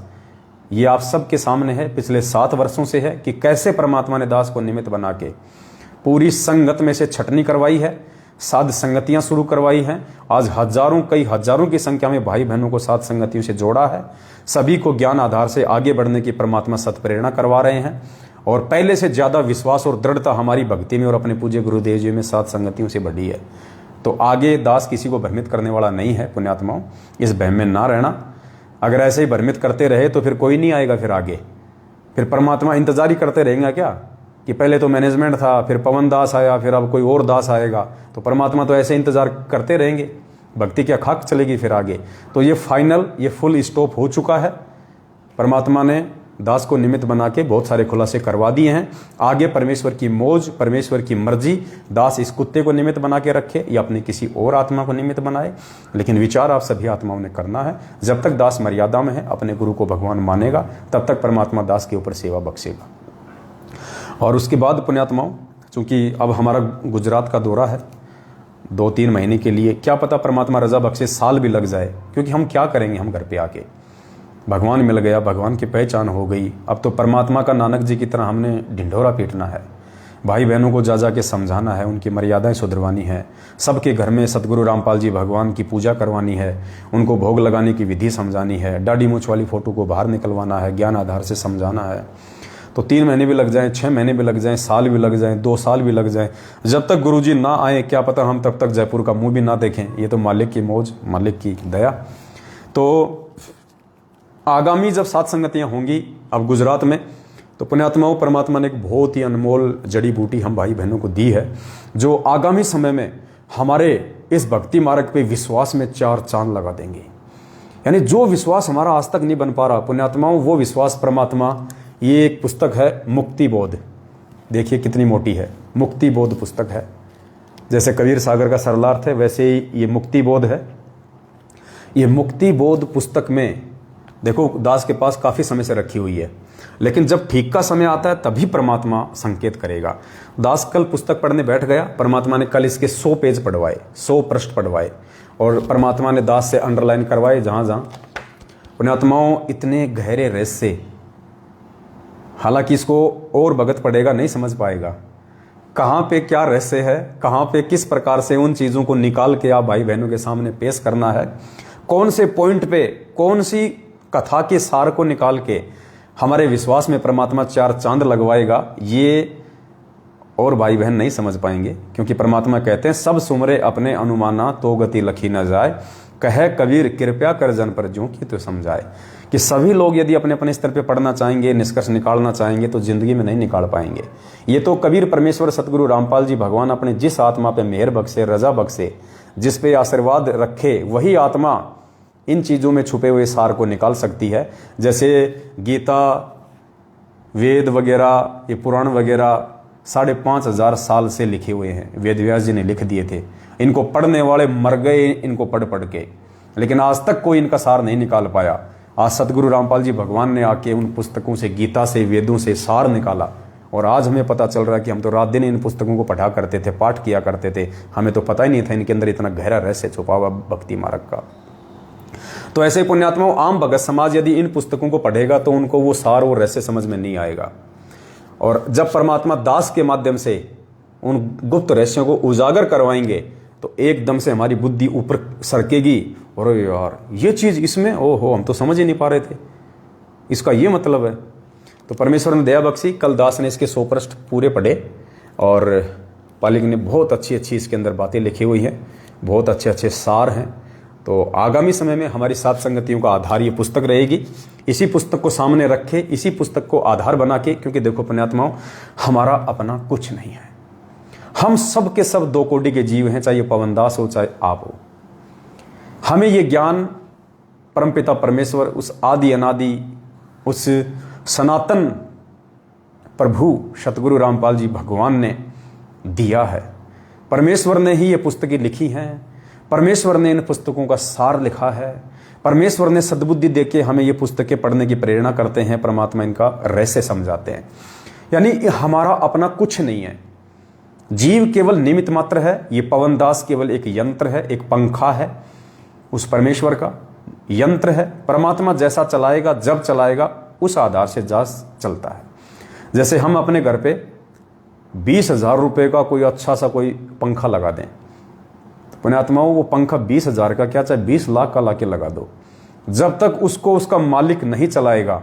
ये आप सबके सामने है, पिछले 7 वर्षों से है कि कैसे परमात्मा ने दास को निमित्त बना के पूरी संगत में से छटनी करवाई है, साध संगतियां शुरू करवाई हैं। आज हजारों, कई हजारों की संख्या में भाई बहनों को साध संगतियों से जोड़ा है, सभी को ज्ञान आधार से आगे बढ़ने की परमात्मा सत्प्रेरणा करवा रहे हैं, और पहले से ज्यादा विश्वास और दृढ़ता हमारी भक्ति में और अपने पूज्य गुरुदेव जी में साध संगतियों से बढ़ी है। तो आगे दास किसी को भ्रमित करने वाला नहीं है। पुण्यात्माओं, इस भ्रम में ना रहना। अगर ऐसे ही भ्रमित करते रहे तो फिर कोई नहीं आएगा, फिर आगे फिर परमात्मा इंतजार ही करते रहेंगे क्या कि पहले तो मैनेजमेंट था, फिर पवन दास आया, फिर अब कोई और दास आएगा, तो परमात्मा तो ऐसे इंतजार करते रहेंगे, भक्ति क्या खाक चलेगी फिर आगे। तो ये फाइनल, ये फुल स्टॉप हो चुका है। परमात्मा ने दास को निमित्त बना के बहुत सारे खुलासे करवा दिए हैं। आगे परमेश्वर की मौज, परमेश्वर की मर्जी, दास इस कुत्ते को निमित्त बना के रखे या अपने किसी और आत्मा को निमित्त बनाए, लेकिन विचार आप सभी आत्माओं ने करना है। जब तक दास मर्यादा में है, अपने गुरु को भगवान मानेगा, तब तक परमात्मा दास के ऊपर सेवा बख्शेगा। और उसके बाद पुण्यात्माओं, चूंकि अब हमारा गुजरात का दौरा है 2-3 महीने के लिए, क्या पता परमात्मा रजा बख्शे साल भी लग जाए, क्योंकि हम क्या करेंगे, हम घर पे आके भगवान मिल गया, भगवान की पहचान हो गई, अब तो परमात्मा का नानक जी की तरह हमने ढिंढोरा पीटना है, भाई बहनों को जा जा के समझाना है, उनकी मर्यादाएं सुधरवानी है, सबके घर में सतगुरु रामपाल जी भगवान की पूजा करवानी है, उनको भोग लगाने की विधि समझानी है, दाढ़ी मूछ वाली फोटो को बाहर निकलवाना है, ज्ञान आधार से समझाना है। तो 3 महीने भी लग जाएं, 6 महीने भी लग जाएं, साल भी लग जाएं, 2 साल भी लग जाएं, जब तक गुरुजी ना आए क्या पता हम तब तक जयपुर का मुंह भी ना देखें। ये तो मालिक की मौज, मालिक की दया। तो आगामी जब सात संगतियां होंगी अब गुजरात में, तो पुण्यात्माओं परमात्मा ने एक बहुत ही अनमोल जड़ी बूटी हम भाई बहनों को दी है, जो आगामी समय में हमारे इस भक्ति मार्ग पे विश्वास में 4 चांद लगा देंगे। यानी जो विश्वास हमारा आज तक नहीं बन पा रहा पुण्यात्माओं, वो विश्वास परमात्मा, ये एक पुस्तक है मुक्ति बोध, देखिए कितनी मोटी है, मुक्ति बोध पुस्तक है। जैसे कबीर सागर का सरलार्थ है, वैसे ही ये मुक्ति बोध है। ये मुक्ति बोध पुस्तक में देखो दास के पास काफी समय से रखी हुई है, लेकिन जब ठीक का समय आता है तभी परमात्मा संकेत करेगा। दास कल पुस्तक पढ़ने बैठ गया, परमात्मा ने कल इसके 100 पेज पढ़वाए, 100 पृष्ठ पढ़वाए, और परमात्मा ने दास से अंडरलाइन करवाए जहां जहां। पुण्यात्माओं इतने गहरे रहस्य, हालांकि इसको और भगत पढ़ेगा नहीं समझ पाएगा कहाँ पे क्या रहस्य है, कहाँ पे किस प्रकार से उन चीज़ों को निकाल के आप भाई बहनों के सामने पेश करना है, कौन से पॉइंट पे कौन सी कथा के सार को निकाल के हमारे विश्वास में परमात्मा 4 चांद लगवाएगा, ये और भाई बहन नहीं समझ पाएंगे। क्योंकि परमात्मा कहते हैं सब सुमरे अपने अनुमाना तो गति लखी न जाए, कहे कबीर कृपया कर जन पर ज्यों की तो समझाए। कि सभी लोग यदि अपने अपने स्तर पे पढ़ना चाहेंगे, निष्कर्ष निकालना चाहेंगे, तो जिंदगी में नहीं निकाल पाएंगे। ये तो कबीर परमेश्वर सतगुरु रामपाल जी भगवान अपने जिस आत्मा पे मेहर बख्शे, रजा बख्शे, जिस पे आशीर्वाद रखे, वही आत्मा इन चीज़ों में छुपे हुए सार को निकाल सकती है। जैसे गीता, वेद वगैरह, ये पुराण वगैरह 5,500 साल से लिखे हुए हैं, वेद व्यास जी ने लिख दिए थे। इनको पढ़ने वाले मर गए इनको पढ़ पढ़ के, लेकिन आज तक कोई इनका सार नहीं निकाल पाया। आज सतगुरु रामपाल जी भगवान ने आके उन पुस्तकों से, गीता से, वेदों से सार निकाला, और आज हमें पता चल रहा है कि हम तो रात दिन इन पुस्तकों को पढ़ा करते थे, पाठ किया करते थे, हमें तो पता ही नहीं था इनके अंदर इतना गहरा रहस्य छुपा हुआ भक्ति मार्ग का। तो ऐसे पुण्यात्माओं, आम भगत समाज यदि इन पुस्तकों को पढ़ेगा तो उनको वो सार और रहस्य समझ में नहीं आएगा। और जब परमात्मा दास के माध्यम से उन गुप्त रहस्यों को उजागर करवाएंगे तो एकदम से हमारी बुद्धि ऊपर सरकेगी, और यार ये चीज़ इसमें, ओहो हम तो समझ ही नहीं पा रहे थे, इसका ये मतलब है। तो परमेश्वर ने दया बख्शी, कल दास ने इसके 100 पृष्ठ पूरे पढ़े, और पालिक ने बहुत अच्छी अच्छी इसके अंदर बातें लिखी हुई हैं, बहुत अच्छे अच्छे सार हैं। तो आगामी समय में हमारी सात संगतियों का आधार ये पुस्तक रहेगी। इसी पुस्तक को सामने रखे, इसी पुस्तक को आधार बना के, क्योंकि देखो पुण्यात्माओं, हमारा अपना कुछ नहीं है, हम सब के सब 2 कोटि के जीव हैं, चाहे ये पवनदास हो चाहे आप हो। हमें ये ज्ञान परमपिता परमेश्वर, उस आदि अनादि, उस सनातन प्रभु सतगुरु रामपाल जी भगवान ने दिया है। परमेश्वर ने ही ये पुस्तकें लिखी हैं, परमेश्वर ने इन पुस्तकों का सार लिखा है, परमेश्वर ने सद्बुद्धि देके हमें ये पुस्तकें पढ़ने की प्रेरणा करते हैं, परमात्मा इनका रहस्य समझाते हैं। यानी हमारा अपना कुछ नहीं है, जीव केवल निमित्त मात्र है, ये पवनदास केवल एक यंत्र है, एक पंखा है उस परमेश्वर का, यंत्र है। परमात्मा जैसा चलाएगा, जब चलाएगा, उस आधार से जहाज चलता है। जैसे हम अपने घर पे 20,000 रुपये का कोई अच्छा सा कोई पंखा लगा दें, तो पुण्यात्माओं वो पंखा 20,000 का क्या, चाहे 20 लाख का लाके लगा दो, जब तक उसको उसका मालिक नहीं चलाएगा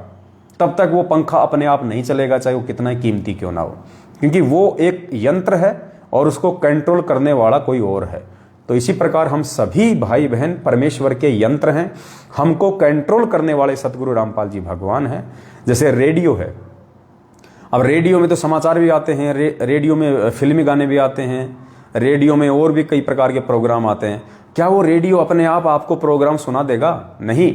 तब तक वो पंखा अपने आप नहीं चलेगा, चाहे वो कितना ही कीमती क्यों ना हो, क्योंकि वो एक यंत्र है और उसको कंट्रोल करने वाला कोई और है। तो इसी प्रकार हम सभी भाई बहन परमेश्वर के यंत्र हैं, हमको कंट्रोल करने वाले सतगुरु रामपाल जी भगवान हैं। जैसे रेडियो है, अब रेडियो में तो समाचार भी आते हैं, रेडियो में फिल्मी गाने भी आते हैं, रेडियो में और भी कई प्रकार के प्रोग्राम आते हैं। क्या वो रेडियो अपने आप आपको प्रोग्राम सुना देगा? नहीं,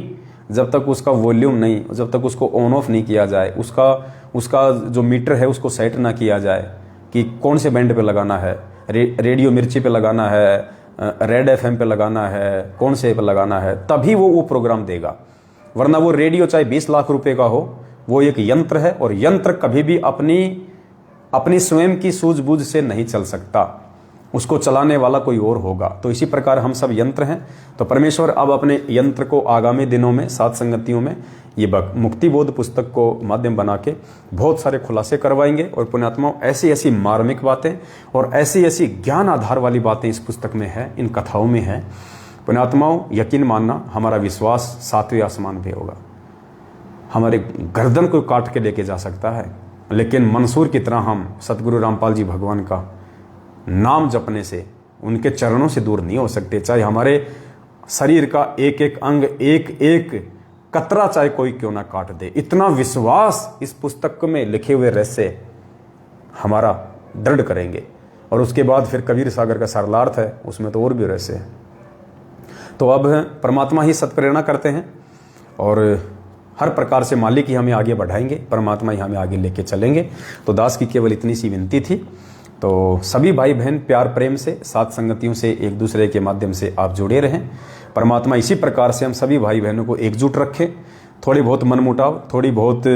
जब तक उसका वॉल्यूम नहीं, जब तक उसको ऑन ऑफ नहीं किया जाए, उसका जो मीटर है उसको सेट ना किया जाए कि कौन से बैंड पे लगाना है, रेडियो मिर्ची पे लगाना है, रेड एफएम पे लगाना है, कौन से पे लगाना है, तभी वो प्रोग्राम देगा। वरना वो रेडियो चाहे 20 लाख रुपए का हो, वो एक यंत्र है, और यंत्र कभी भी अपनी स्वयं की सूझबूझ से नहीं चल सकता, उसको चलाने वाला कोई और होगा। तो इसी प्रकार हम सब यंत्र हैं। तो परमेश्वर अब अपने यंत्र को आगामी दिनों में सात संगतियों में ये मुक्ति बोध पुस्तक को माध्यम बना के बहुत सारे खुलासे करवाएंगे। और पुण्यात्माओं, ऐसी ऐसी मार्मिक बातें और ऐसी ऐसी ज्ञान आधार वाली बातें इस पुस्तक में है, इन कथाओं में है। पुण्यात्माओं, यकीन मानना, हमारा विश्वास 7वें आसमान पे होगा। हमारे गर्दन को काट के लेके जा सकता है, लेकिन मंसूर की तरह हम सतगुरु रामपाल जी भगवान का नाम जपने से, उनके चरणों से दूर नहीं हो सकते। चाहे हमारे शरीर का एक एक अंग, एक एक कतरा चाहे कोई क्यों ना काट दे, इतना विश्वास इस पुस्तक में लिखे हुए रहस्य हमारा दृढ़ करेंगे। और उसके बाद फिर कबीर सागर का सरलार्थ है, उसमें तो और भी रहस्य है। तो अब परमात्मा ही सत्प्रेरणा करते हैं और हर प्रकार से मालिक ही हमें आगे बढ़ाएंगे, परमात्मा ही हमें आगे लेके चलेंगे। तो दास की केवल इतनी सी विनती थी। तो सभी भाई बहन प्यार प्रेम से सात संगतियों से एक दूसरे के माध्यम से आप जुड़े रहें। परमात्मा इसी प्रकार से हम सभी भाई बहनों को एकजुट रखें। थोड़ी बहुत मनमुटाव, थोड़ी बहुत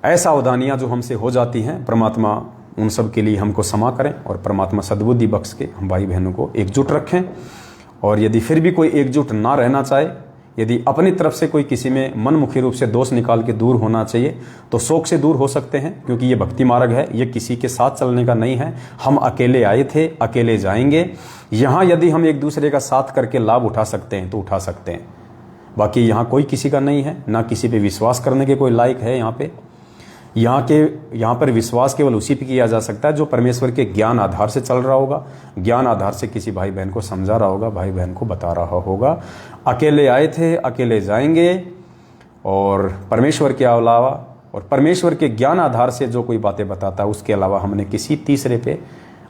असावधानियां जो हमसे हो जाती हैं, परमात्मा उन सब के लिए हमको क्षमा करें और परमात्मा सद्बुद्धि बख्श के हम भाई बहनों को एकजुट रखें। और यदि फिर भी कोई एकजुट ना रहना चाहे, यदि अपनी तरफ से कोई किसी में मनमुखी रूप से दोष निकाल के दूर होना चाहिए, तो शोक से दूर हो सकते हैं, क्योंकि ये भक्ति मार्ग है, ये किसी के साथ चलने का नहीं है। हम अकेले आए थे, अकेले जाएंगे। यहाँ यदि हम एक दूसरे का साथ करके लाभ उठा सकते हैं तो उठा सकते हैं, बाकी यहाँ कोई किसी का नहीं है, ना किसी पे विश्वास करने के कोई लायक है। यहाँ पर विश्वास केवल उसी पे किया जा सकता है जो परमेश्वर के ज्ञान आधार से चल रहा होगा, ज्ञान आधार से किसी भाई बहन को समझा रहा होगा, भाई बहन को बता रहा होगा। अकेले आए थे, अकेले जाएंगे। और परमेश्वर के अलावा और परमेश्वर के ज्ञान आधार से जो कोई बातें बताता है, उसके अलावा हमने किसी तीसरे पे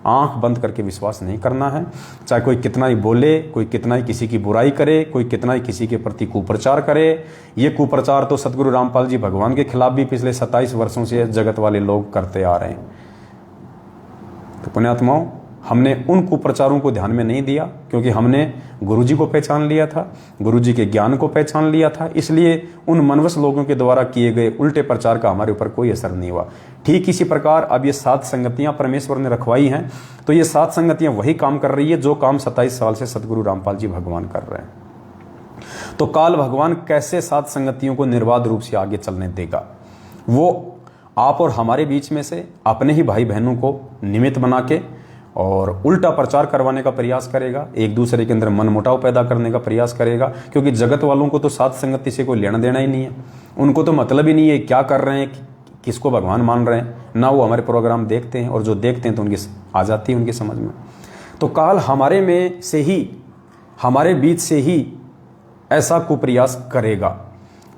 आंख बंद करके विश्वास नहीं करना है। चाहे कोई कितना ही बोले, कोई कितना ही किसी की बुराई करे, कोई कितना ही किसी के प्रति कुप्रचार करे। ये कुप्रचार तो सतगुरु रामपाल जी भगवान के खिलाफ भी पिछले 27 वर्षों से जगत वाले लोग करते आ रहे हैं। तो पुण्यात्माओं, हमने उन कुप्रचारों को ध्यान में नहीं दिया, क्योंकि हमने गुरुजी को पहचान लिया था, गुरुजी के ज्ञान को पहचान लिया था। इसलिए उन मनवश लोगों के द्वारा किए गए उल्टे प्रचार का हमारे ऊपर कोई असर नहीं हुआ। ठीक इसी प्रकार अब ये 7 संगतियां परमेश्वर ने रखवाई हैं, तो ये 7 संगतियां वही काम कर रही है जो काम 27 साल से सतगुरु रामपाल जी भगवान कर रहे हैं। तो काल भगवान कैसे 7 संगतियों को निर्बाध रूप से आगे चलने देगा? वो आप और हमारे बीच में से अपने ही भाई बहनों को निमित्त बना के और उल्टा प्रचार करवाने का प्रयास करेगा, एक दूसरे के अंदर मनमुटाव पैदा करने का प्रयास करेगा। क्योंकि जगत वालों को तो 7 संगति से कोई लेना देना ही नहीं है, उनको तो मतलब ही नहीं है क्या कर रहे हैं, किसको भगवान मान रहे हैं, ना वो हमारे प्रोग्राम देखते हैं, और जो देखते हैं तो उनकी आ जाती है उनकी समझ में। तो काल हमारे में से ही, हमारे बीच से ही ऐसा कुप्रयास करेगा।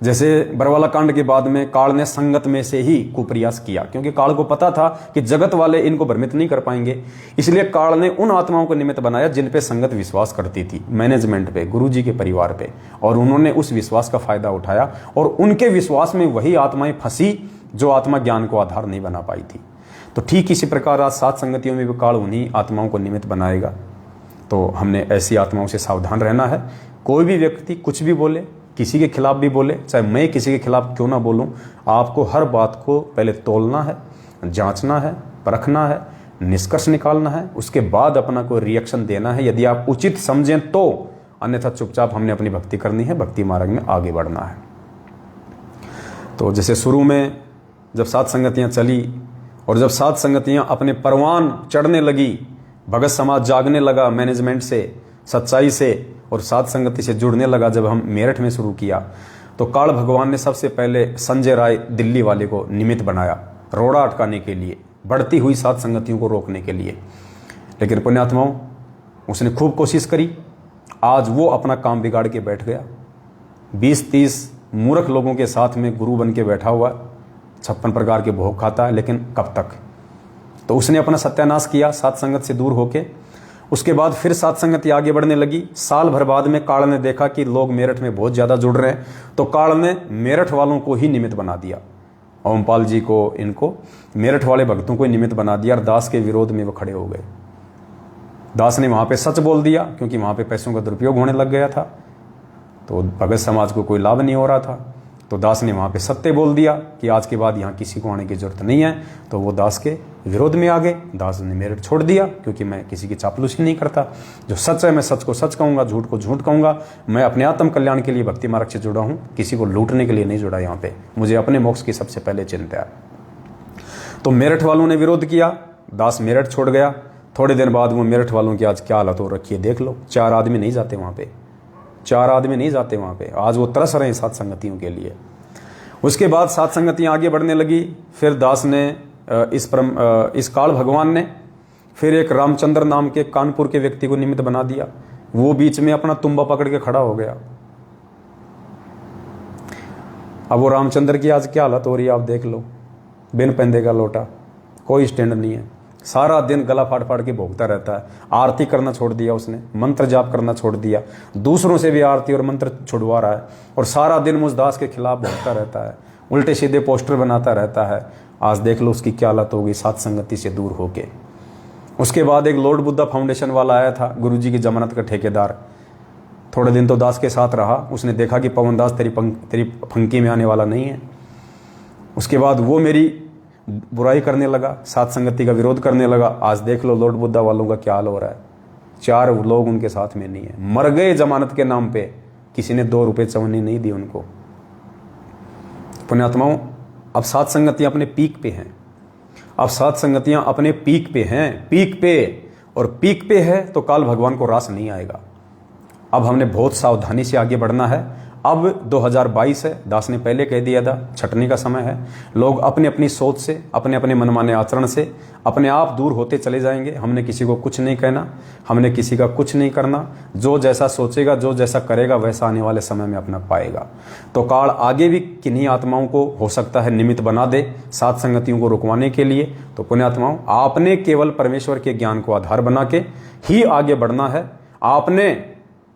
जैसे बरवाला कांड के बाद में काल ने संगत में से ही कुप्रयास किया, क्योंकि काल को पता था कि जगत वाले इनको भ्रमित नहीं कर पाएंगे। इसलिए काल ने उन आत्माओं को निमित्त बनाया जिन पे संगत विश्वास करती थी, मैनेजमेंट पे, गुरुजी के परिवार पे, और उन्होंने उस विश्वास का फायदा उठाया और उनके विश्वास में वही आत्माएं फंसी जो आत्मा ज्ञान को आधार नहीं बना पाई थी। तो ठीक इसी प्रकार आज 7 संगतियों में भी काल उन्हीं आत्माओं को निमित्त बनाएगा। तो हमने ऐसी आत्माओं से सावधान रहना है। कोई भी व्यक्ति कुछ भी बोले, किसी के खिलाफ भी बोले, चाहे मैं किसी के खिलाफ क्यों ना बोलूं, आपको हर बात को पहले तोलना है, जांचना है, परखना है, निष्कर्ष निकालना है, उसके बाद अपना कोई रिएक्शन देना है यदि आप उचित समझें तो, अन्यथा चुपचाप हमने अपनी भक्ति करनी है, भक्ति मार्ग में आगे बढ़ना है। तो जैसे शुरू में जब 7 संगतियां चली और जब 7 संगतियां अपने परवान चढ़ने लगी, भगत समाज जागने लगा मैनेजमेंट से, सच्चाई से, और 7 संगति से जुड़ने लगा, जब हम मेरठ में शुरू किया तो काल भगवान ने सबसे पहले संजय राय दिल्ली वाले को निमित्त बनाया रोड़ा अटकाने के लिए, बढ़ती हुई 7 संगतियों को रोकने के लिए। लेकिन पुण्यात्माओं, उसने खूब कोशिश करी, आज वो अपना काम बिगाड़ के बैठ गया। 20-30 मूर्ख लोगों के साथ में गुरु बन के बैठा हुआ, 56 प्रकार के भोग खाता है, लेकिन कब तक? तो उसने अपना सत्यानाश किया 7 संगत से दूर होके। उसके बाद फिर 7 संगति आगे बढ़ने लगी। साल भर बाद में काल ने देखा कि लोग मेरठ में बहुत ज़्यादा जुड़ रहे हैं, तो काल ने मेरठ वालों को ही निमित्त बना दिया, ओमपाल जी को, इनको मेरठ वाले भक्तों को निमित्त बना दिया, और दास के विरोध में वो खड़े हो गए। दास ने वहाँ पे सच बोल दिया, क्योंकि वहाँ पे पैसों का दुरुपयोग होने लग गया था, तो भगत समाज को कोई लाभ नहीं हो रहा था। तो दास ने वहाँ पे सत्य बोल दिया कि आज के बाद यहाँ किसी को आने की जरूरत नहीं है, तो वो दास के विरोध में आ गए। दास ने मेरठ छोड़ दिया, क्योंकि मैं किसी की चापलूसी नहीं करता, जो सच है मैं सच को सच कहूँगा, झूठ को झूठ कहूँगा। मैं अपने आत्म कल्याण के लिए भक्ति मार्ग से जुड़ा हूँ, किसी को लूटने के लिए नहीं जुड़ा। यहाँ पे मुझे अपने मोक्ष की सबसे पहले चिंता है। तो मेरठ वालों ने विरोध किया, दास मेरठ छोड़ गया। थोड़े दिन बाद वो मेरठ वालों की आज क्या हालत हो रखी है देख लो। 4 आदमी नहीं जाते वहाँ पे, 4 आदमी नहीं जाते वहाँ पे। आज वो तरस रहे हैं 7 संगतियों के लिए। उसके बाद 7 संगतियाँ आगे बढ़ने लगी। फिर दास ने इस काल भगवान ने फिर एक रामचंद्र नाम के कानपुर के व्यक्ति को निमित्त बना दिया। वो बीच में अपना तुम्बा पकड़ के खड़ा हो गया। अब वो रामचंद्र की आज क्या हालत हो रही है आप देख लो। बिन पेंदे का लोटा, कोई स्टैंड नहीं है, सारा दिन गला फाड़ फाड़ के भोगता रहता है। आरती करना छोड़ दिया उसने, मंत्र जाप करना छोड़ दिया, दूसरों से भी आरती और मंत्र छुड़वा रहा है, और सारा दिन मुझ दास के खिलाफ भोगता रहता है, उल्टे सीधे पोस्टर बनाता रहता है। आज देख लो उसकी क्या हालत होगी 7 संगति से दूर होके। उसके बाद एक लॉर्ड बुद्धा फाउंडेशन वाला आया था, गुरुजी की जमानत का ठेकेदार। थोड़े दिन तो दास के साथ रहा। उसने देखा कि पवन दास तेरी फंकी में आने वाला नहीं है। उसके बाद वो मेरी बुराई करने लगा, 7 संगति का विरोध करने लगा। आज देख लो लॉर्ड बुद्धा वालों का क्या हाल हो रहा है। 4 लोग उनके साथ में नहीं है, मर गए जमानत के नाम पे। किसी ने 2 रुपए चवन्नी नहीं दी उनको। पुण्यात्माओं, अब 7 संगतियां अपने पीक पे हैं। अब 7 संगतियां अपने पीक पे हैं, पीक पे। और पीक पे है तो काल भगवान को रास नहीं आएगा। अब हमने बहुत सावधानी से आगे बढ़ना है। अब 2022 है, दास ने पहले कह दिया था छटनी का समय है। लोग अपनी अपनी सोच से, अपने अपने मनमाने आचरण से अपने आप दूर होते चले जाएंगे। हमने किसी को कुछ नहीं कहना, हमने किसी का कुछ नहीं करना। जो जैसा सोचेगा, जो जैसा करेगा, वैसा आने वाले समय में अपना पाएगा। तो काल आगे भी किन्हीं आत्माओं को हो सकता है निमित्त बना दे सात संगतियों को रुकवाने के लिए। तो पुण्यात्माओं, आपने केवल परमेश्वर के ज्ञान को आधार बना के ही आगे बढ़ना है। आपने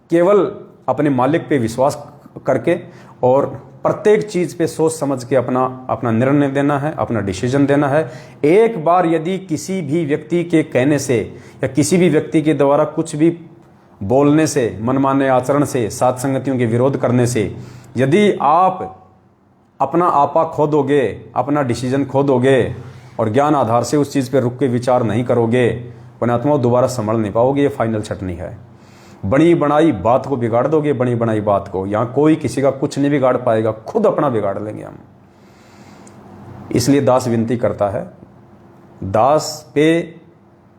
केवल अपने मालिक पे विश्वास करके और प्रत्येक चीज पे सोच समझ के अपना निर्णय देना है, अपना डिसीजन देना है। एक बार यदि किसी भी व्यक्ति के कहने से या किसी भी व्यक्ति के द्वारा कुछ भी बोलने से, मनमाने आचरण से, सात संगतियों के विरोध करने से यदि आप अपना आपा खो दोगे, अपना डिसीजन खो दोगे और ज्ञान आधार से उस चीज पे रुक के विचार नहीं करोगे, पुण्यात्मा दोबारा संभल नहीं पाओगे। ये फाइनल छटनी है। बनी बनाई बात को बिगाड़ दोगे, बनी बनाई बात को। यहां कोई किसी का कुछ नहीं बिगाड़ पाएगा, खुद अपना बिगाड़ लेंगे हम। इसलिए दास विनती करता है, दास पे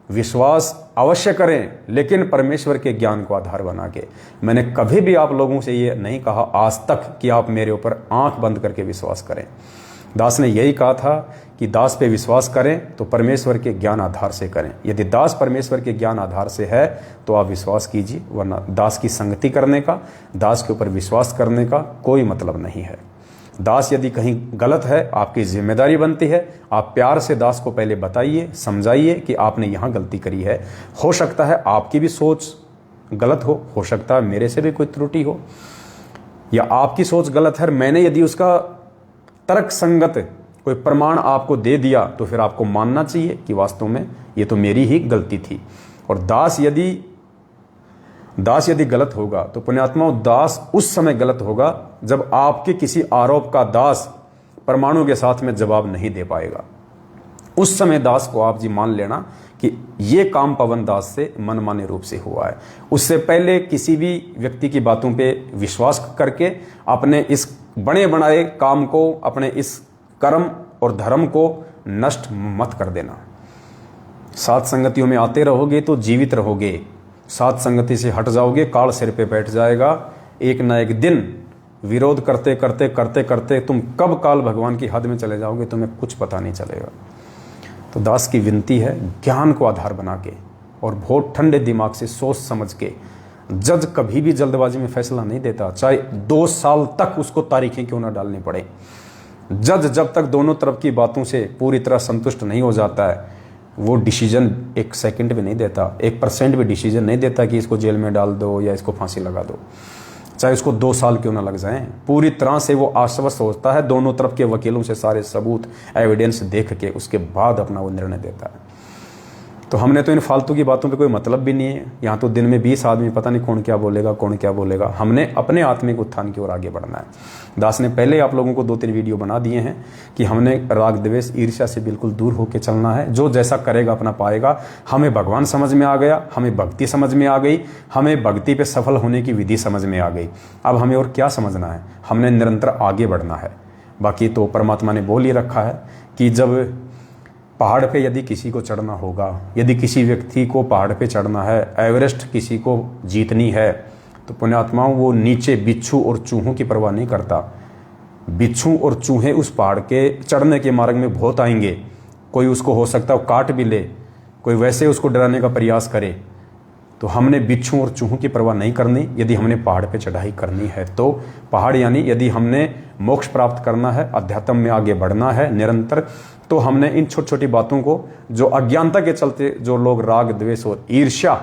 विश्वास अवश्य करें, लेकिन परमेश्वर के ज्ञान को आधार बना के। मैंने कभी भी आप लोगों से ये नहीं कहा आज तक कि आप मेरे ऊपर आंख बंद करके विश्वास करें। दास ने यही कहा था कि दास पे विश्वास करें तो परमेश्वर के ज्ञान आधार से करें। यदि दास परमेश्वर के ज्ञान आधार से है तो आप विश्वास कीजिए, वरना दास की संगति करने का, दास के ऊपर विश्वास करने का कोई मतलब नहीं है। दास यदि कहीं गलत है, आपकी जिम्मेदारी बनती है, आप प्यार से दास को पहले बताइए, समझाइए कि आपने यहाँ गलती करी है। हो सकता है आपकी भी सोच गलत हो सकता है मेरे से भी कोई त्रुटि हो, या आपकी सोच गलत है। मैंने यदि उसका तर्क संगत कोई प्रमाण आपको दे दिया तो फिर आपको मानना चाहिए कि वास्तव में ये तो मेरी ही गलती थी। और दास यदि गलत होगा तो पुण्यात्माओं, दास उस समय गलत होगा जब आपके किसी आरोप का दास प्रमाणों के साथ में जवाब नहीं दे पाएगा। उस समय दास को आप जी मान लेना कि ये काम पवन दास से मनमाने रूप से हुआ है। उससे पहले किसी भी व्यक्ति की बातों पे विश्वास करके अपने इस बड़े बनाए काम को, अपने इस कर्म और धर्म को नष्ट मत कर देना। सात संगतियों में आते रहोगे तो जीवित रहोगे, सात संगति से हट जाओगे काल सिर पे बैठ जाएगा। एक ना एक दिन विरोध करते करते करते करते तुम कब काल भगवान की हद में चले जाओगे तुम्हें कुछ पता नहीं चलेगा। तो दास की विनती है, ज्ञान को आधार बना के और बहुत ठंडे दिमाग से सोच समझ के। जज कभी भी जल्दबाजी में फैसला नहीं देता, चाहे 2 साल तक उसको तारीखें क्यों ना डालनी पड़े। जज जब तक दोनों तरफ की बातों से पूरी तरह संतुष्ट नहीं हो जाता है, वो डिसीजन 1 सेकंड भी नहीं देता, 1% भी डिसीजन नहीं देता कि इसको जेल में डाल दो या इसको फांसी लगा दो, चाहे उसको 2 साल क्यों ना लग जाएं। पूरी तरह से वो आश्वस्त होता है, दोनों तरफ के वकीलों से सारे सबूत एविडेंस देख के उसके बाद अपना वो निर्णय देता है। तो हमने तो इन फालतू की बातों पे कोई मतलब भी नहीं है। यहाँ तो दिन में 20 आदमी, पता नहीं कौन क्या बोलेगा। हमने अपने आत्मिक उत्थान की ओर आगे बढ़ना है। दास ने पहले आप लोगों को 2-3 वीडियो बना दिए हैं कि हमने राग द्वेष ईर्ष्या से बिल्कुल दूर होकर चलना है। जो जैसा करेगा अपना पाएगा। हमें भगवान समझ में आ गया, हमें भक्ति समझ में आ गई, हमें भक्ति पे सफल होने की विधि समझ में आ गई। अब हमें और क्या समझना है, हमने निरंतर आगे बढ़ना है। बाकी तो परमात्मा ने बोल ही रखा है कि जब पहाड़ पे यदि किसी को चढ़ना होगा, यदि किसी व्यक्ति को पहाड़ पे चढ़ना है, एवरेस्ट किसी को जीतनी है, तो पुण्यात्माओं वो नीचे बिच्छू और चूहों की परवाह नहीं करता। बिच्छू और चूहे उस पहाड़ के चढ़ने के मार्ग में बहुत आएंगे। कोई उसको हो सकता है काट भी ले, कोई वैसे उसको डराने का प्रयास करे। तो हमने बिच्छू और चूहों की परवाह नहीं करनी यदि हमने पहाड़ पे चढ़ाई करनी है। तो पहाड़ यानी यदि हमने मोक्ष प्राप्त करना है, अध्यात्म में आगे बढ़ना है निरंतर, तो हमने इन छोटी छोटी बातों को, जो अज्ञानता के चलते जो लोग राग द्वेष और ईर्ष्या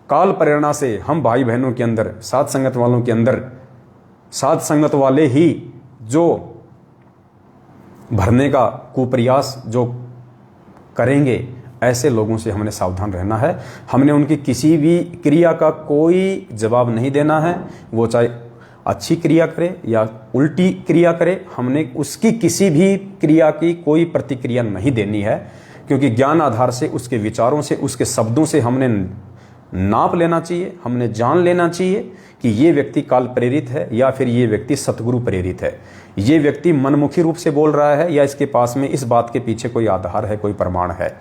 काल प्रेरणा से हम भाई बहनों के अंदर, सात संगत वालों के अंदर, सात संगत वाले ही जो भरने का कुप्रयास जो करेंगे, ऐसे लोगों से हमने सावधान रहना है। हमने उनकी किसी भी क्रिया का कोई जवाब नहीं देना है, वो चाहे अच्छी क्रिया करे या उल्टी क्रिया करे, हमने उसकी किसी भी क्रिया की कोई प्रतिक्रिया नहीं देनी है। क्योंकि ज्ञान आधार से, उसके विचारों से, उसके शब्दों से हमने नाप लेना चाहिए, हमने जान लेना चाहिए कि ये व्यक्ति काल प्रेरित है या फिर ये व्यक्ति सतगुरु प्रेरित है। ये व्यक्ति मनमुखी रूप से बोल रहा है या इसके पास में इस बात के पीछे कोई आधार है, कोई प्रमाण है।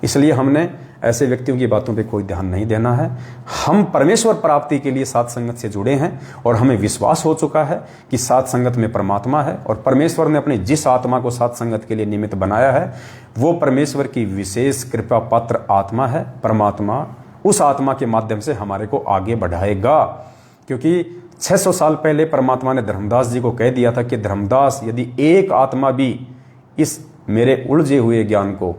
इसलिए हमने ऐसे व्यक्तियों की बातों पे कोई ध्यान नहीं देना है। हम परमेश्वर प्राप्ति के लिए साथ संगत से जुड़े हैं और हमें विश्वास हो चुका है कि साथ संगत में परमात्मा है, और परमेश्वर ने अपनी जिस आत्मा को साथ संगत के लिए निमित्त बनाया है वो परमेश्वर की विशेष कृपा पात्र आत्मा है। परमात्मा उस आत्मा के माध्यम से हमारे को आगे बढ़ाएगा, क्योंकि 600 साल पहले परमात्मा ने धर्मदास जी को कह दिया था कि धर्मदास, यदि एक आत्मा भी इस मेरे उलझे हुए ज्ञान को,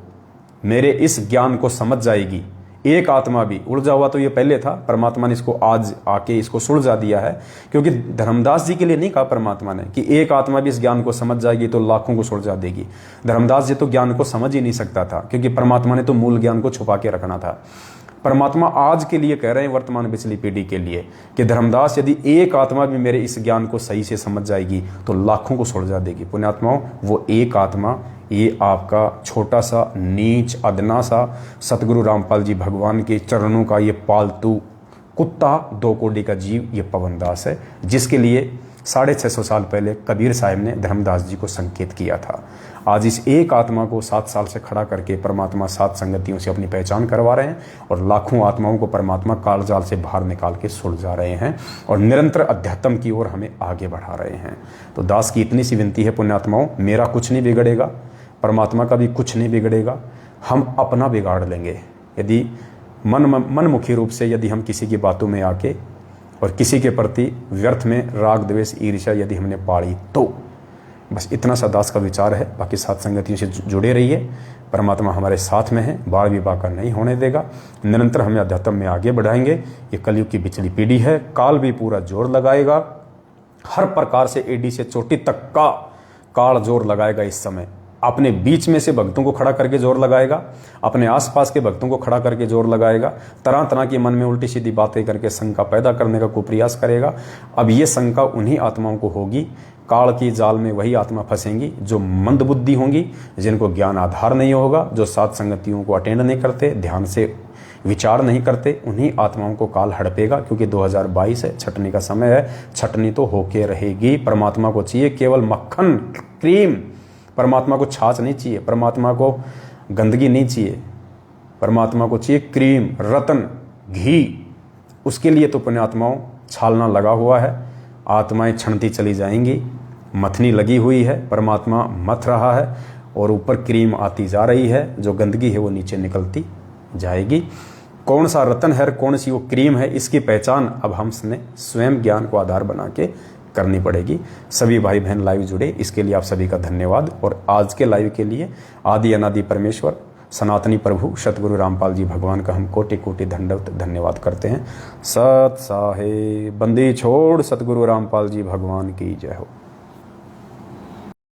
मेरे इस ज्ञान को समझ जाएगी, एक आत्मा भी, उलझा हुआ तो ये पहले था, परमात्मा ने इसको आज आके इसको सुलझा दिया है, क्योंकि धर्मदास जी के लिए नहीं कहा परमात्मा ने कि एक आत्मा भी इस ज्ञान को समझ जाएगी तो लाखों को सुलझा देगी। धर्मदास जी तो ज्ञान को समझ ही नहीं सकता था, क्योंकि परमात्मा ने तो मूल ज्ञान को छुपा के रखना था। परमात्मा आज के लिए कह रहे हैं, वर्तमान पिछली पीढ़ी के लिए, कि धर्मदास, यदि एक आत्मा भी मेरे इस ज्ञान को सही से समझ जाएगी तो लाखों को सुलझा देगी। पुण्यात्माओं, वो एक आत्मा, ये आपका छोटा सा नीच अदना सा सतगुरु रामपाल जी भगवान के चरणों का ये पालतू कुत्ता, 2 कोड़ी का जीव, ये पवनदास है, जिसके लिए 650 साल पहले कबीर साहब ने धर्मदास जी को संकेत किया था। आज इस एक आत्मा को 7 साल से खड़ा करके परमात्मा सात संगतियों से अपनी पहचान करवा रहे हैं, और लाखों आत्माओं को परमात्मा कालजाल से बाहर निकाल के सुलझा रहे हैं और निरंतर अध्यात्म की ओर हमें आगे बढ़ा रहे हैं। तो दास की इतनी सी विनती है पुण्यात्माओं, मेरा कुछ नहीं बिगड़ेगा, परमात्मा का भी कुछ नहीं बिगड़ेगा, हम अपना बिगाड़ लेंगे यदि मनमुखी रूप से यदि हम किसी की बातों में आके और किसी के प्रति व्यर्थ में राग द्वेष ईर्ष्या यदि हमने पाड़ी तो। बस इतना सा दास का विचार है। बाकी साथ संगतियों से जुड़े रहिए, परमात्मा हमारे साथ में है, बाल विवाह का नहीं होने देगा, निरंतर हमें अध्यात्म में आगे बढ़ाएंगे। ये कलयुग की पिछली पीढ़ी है, काल भी पूरा जोर लगाएगा, हर प्रकार से एडी से चोटी तक का काल जोर लगाएगा। इस समय अपने बीच में से भक्तों को खड़ा करके जोर लगाएगा, अपने आसपास के भक्तों को खड़ा करके जोर लगाएगा, तरह तरह की मन में उल्टी सीधी बातें करके शंका पैदा करने का कुप्रयास करेगा। अब ये शंका उन्हीं आत्माओं को होगी, काल की जाल में वही आत्मा फंसेंगी जो मंद बुद्धि होंगी, जिनको ज्ञान आधार नहीं होगा, जो सात संगतियों को अटेंड नहीं करते, ध्यान से विचार नहीं करते, उन्हीं आत्माओं को काल हड़पेगा। क्योंकि 2022 है, छटनी का समय है, छटनी तो होके रहेगी। परमात्मा को चाहिए केवल मक्खन क्रीम, परमात्मा को छाछ नहीं चाहिए, परमात्मा को गंदगी नहीं चाहिए, परमात्मा को चाहिए क्रीम, रतन, घी। उसके लिए तो पुण्यात्माओं छालना लगा हुआ है, आत्माएं छनती चली जाएंगी, मथनी लगी हुई है, परमात्मा मथ रहा है और ऊपर क्रीम आती जा रही है, जो गंदगी है वो नीचे निकलती जाएगी। कौन सा रतन है, कौन सी वो क्रीम है, इसकी पहचान अब हमने स्वयं ज्ञान को आधार बना के करनी पड़ेगी। सभी भाई बहन लाइव जुड़े, इसके लिए आप सभी का धन्यवाद। और आज के लाइव के लिए आदि अनादि परमेश्वर सनातनी प्रभु सतगुरु रामपाल जी भगवान का हम कोटि कोटि दंडवत धन्यवाद करते हैं। सत साहे बंदी छोड़ सतगुरु रामपाल जी भगवान की जय हो।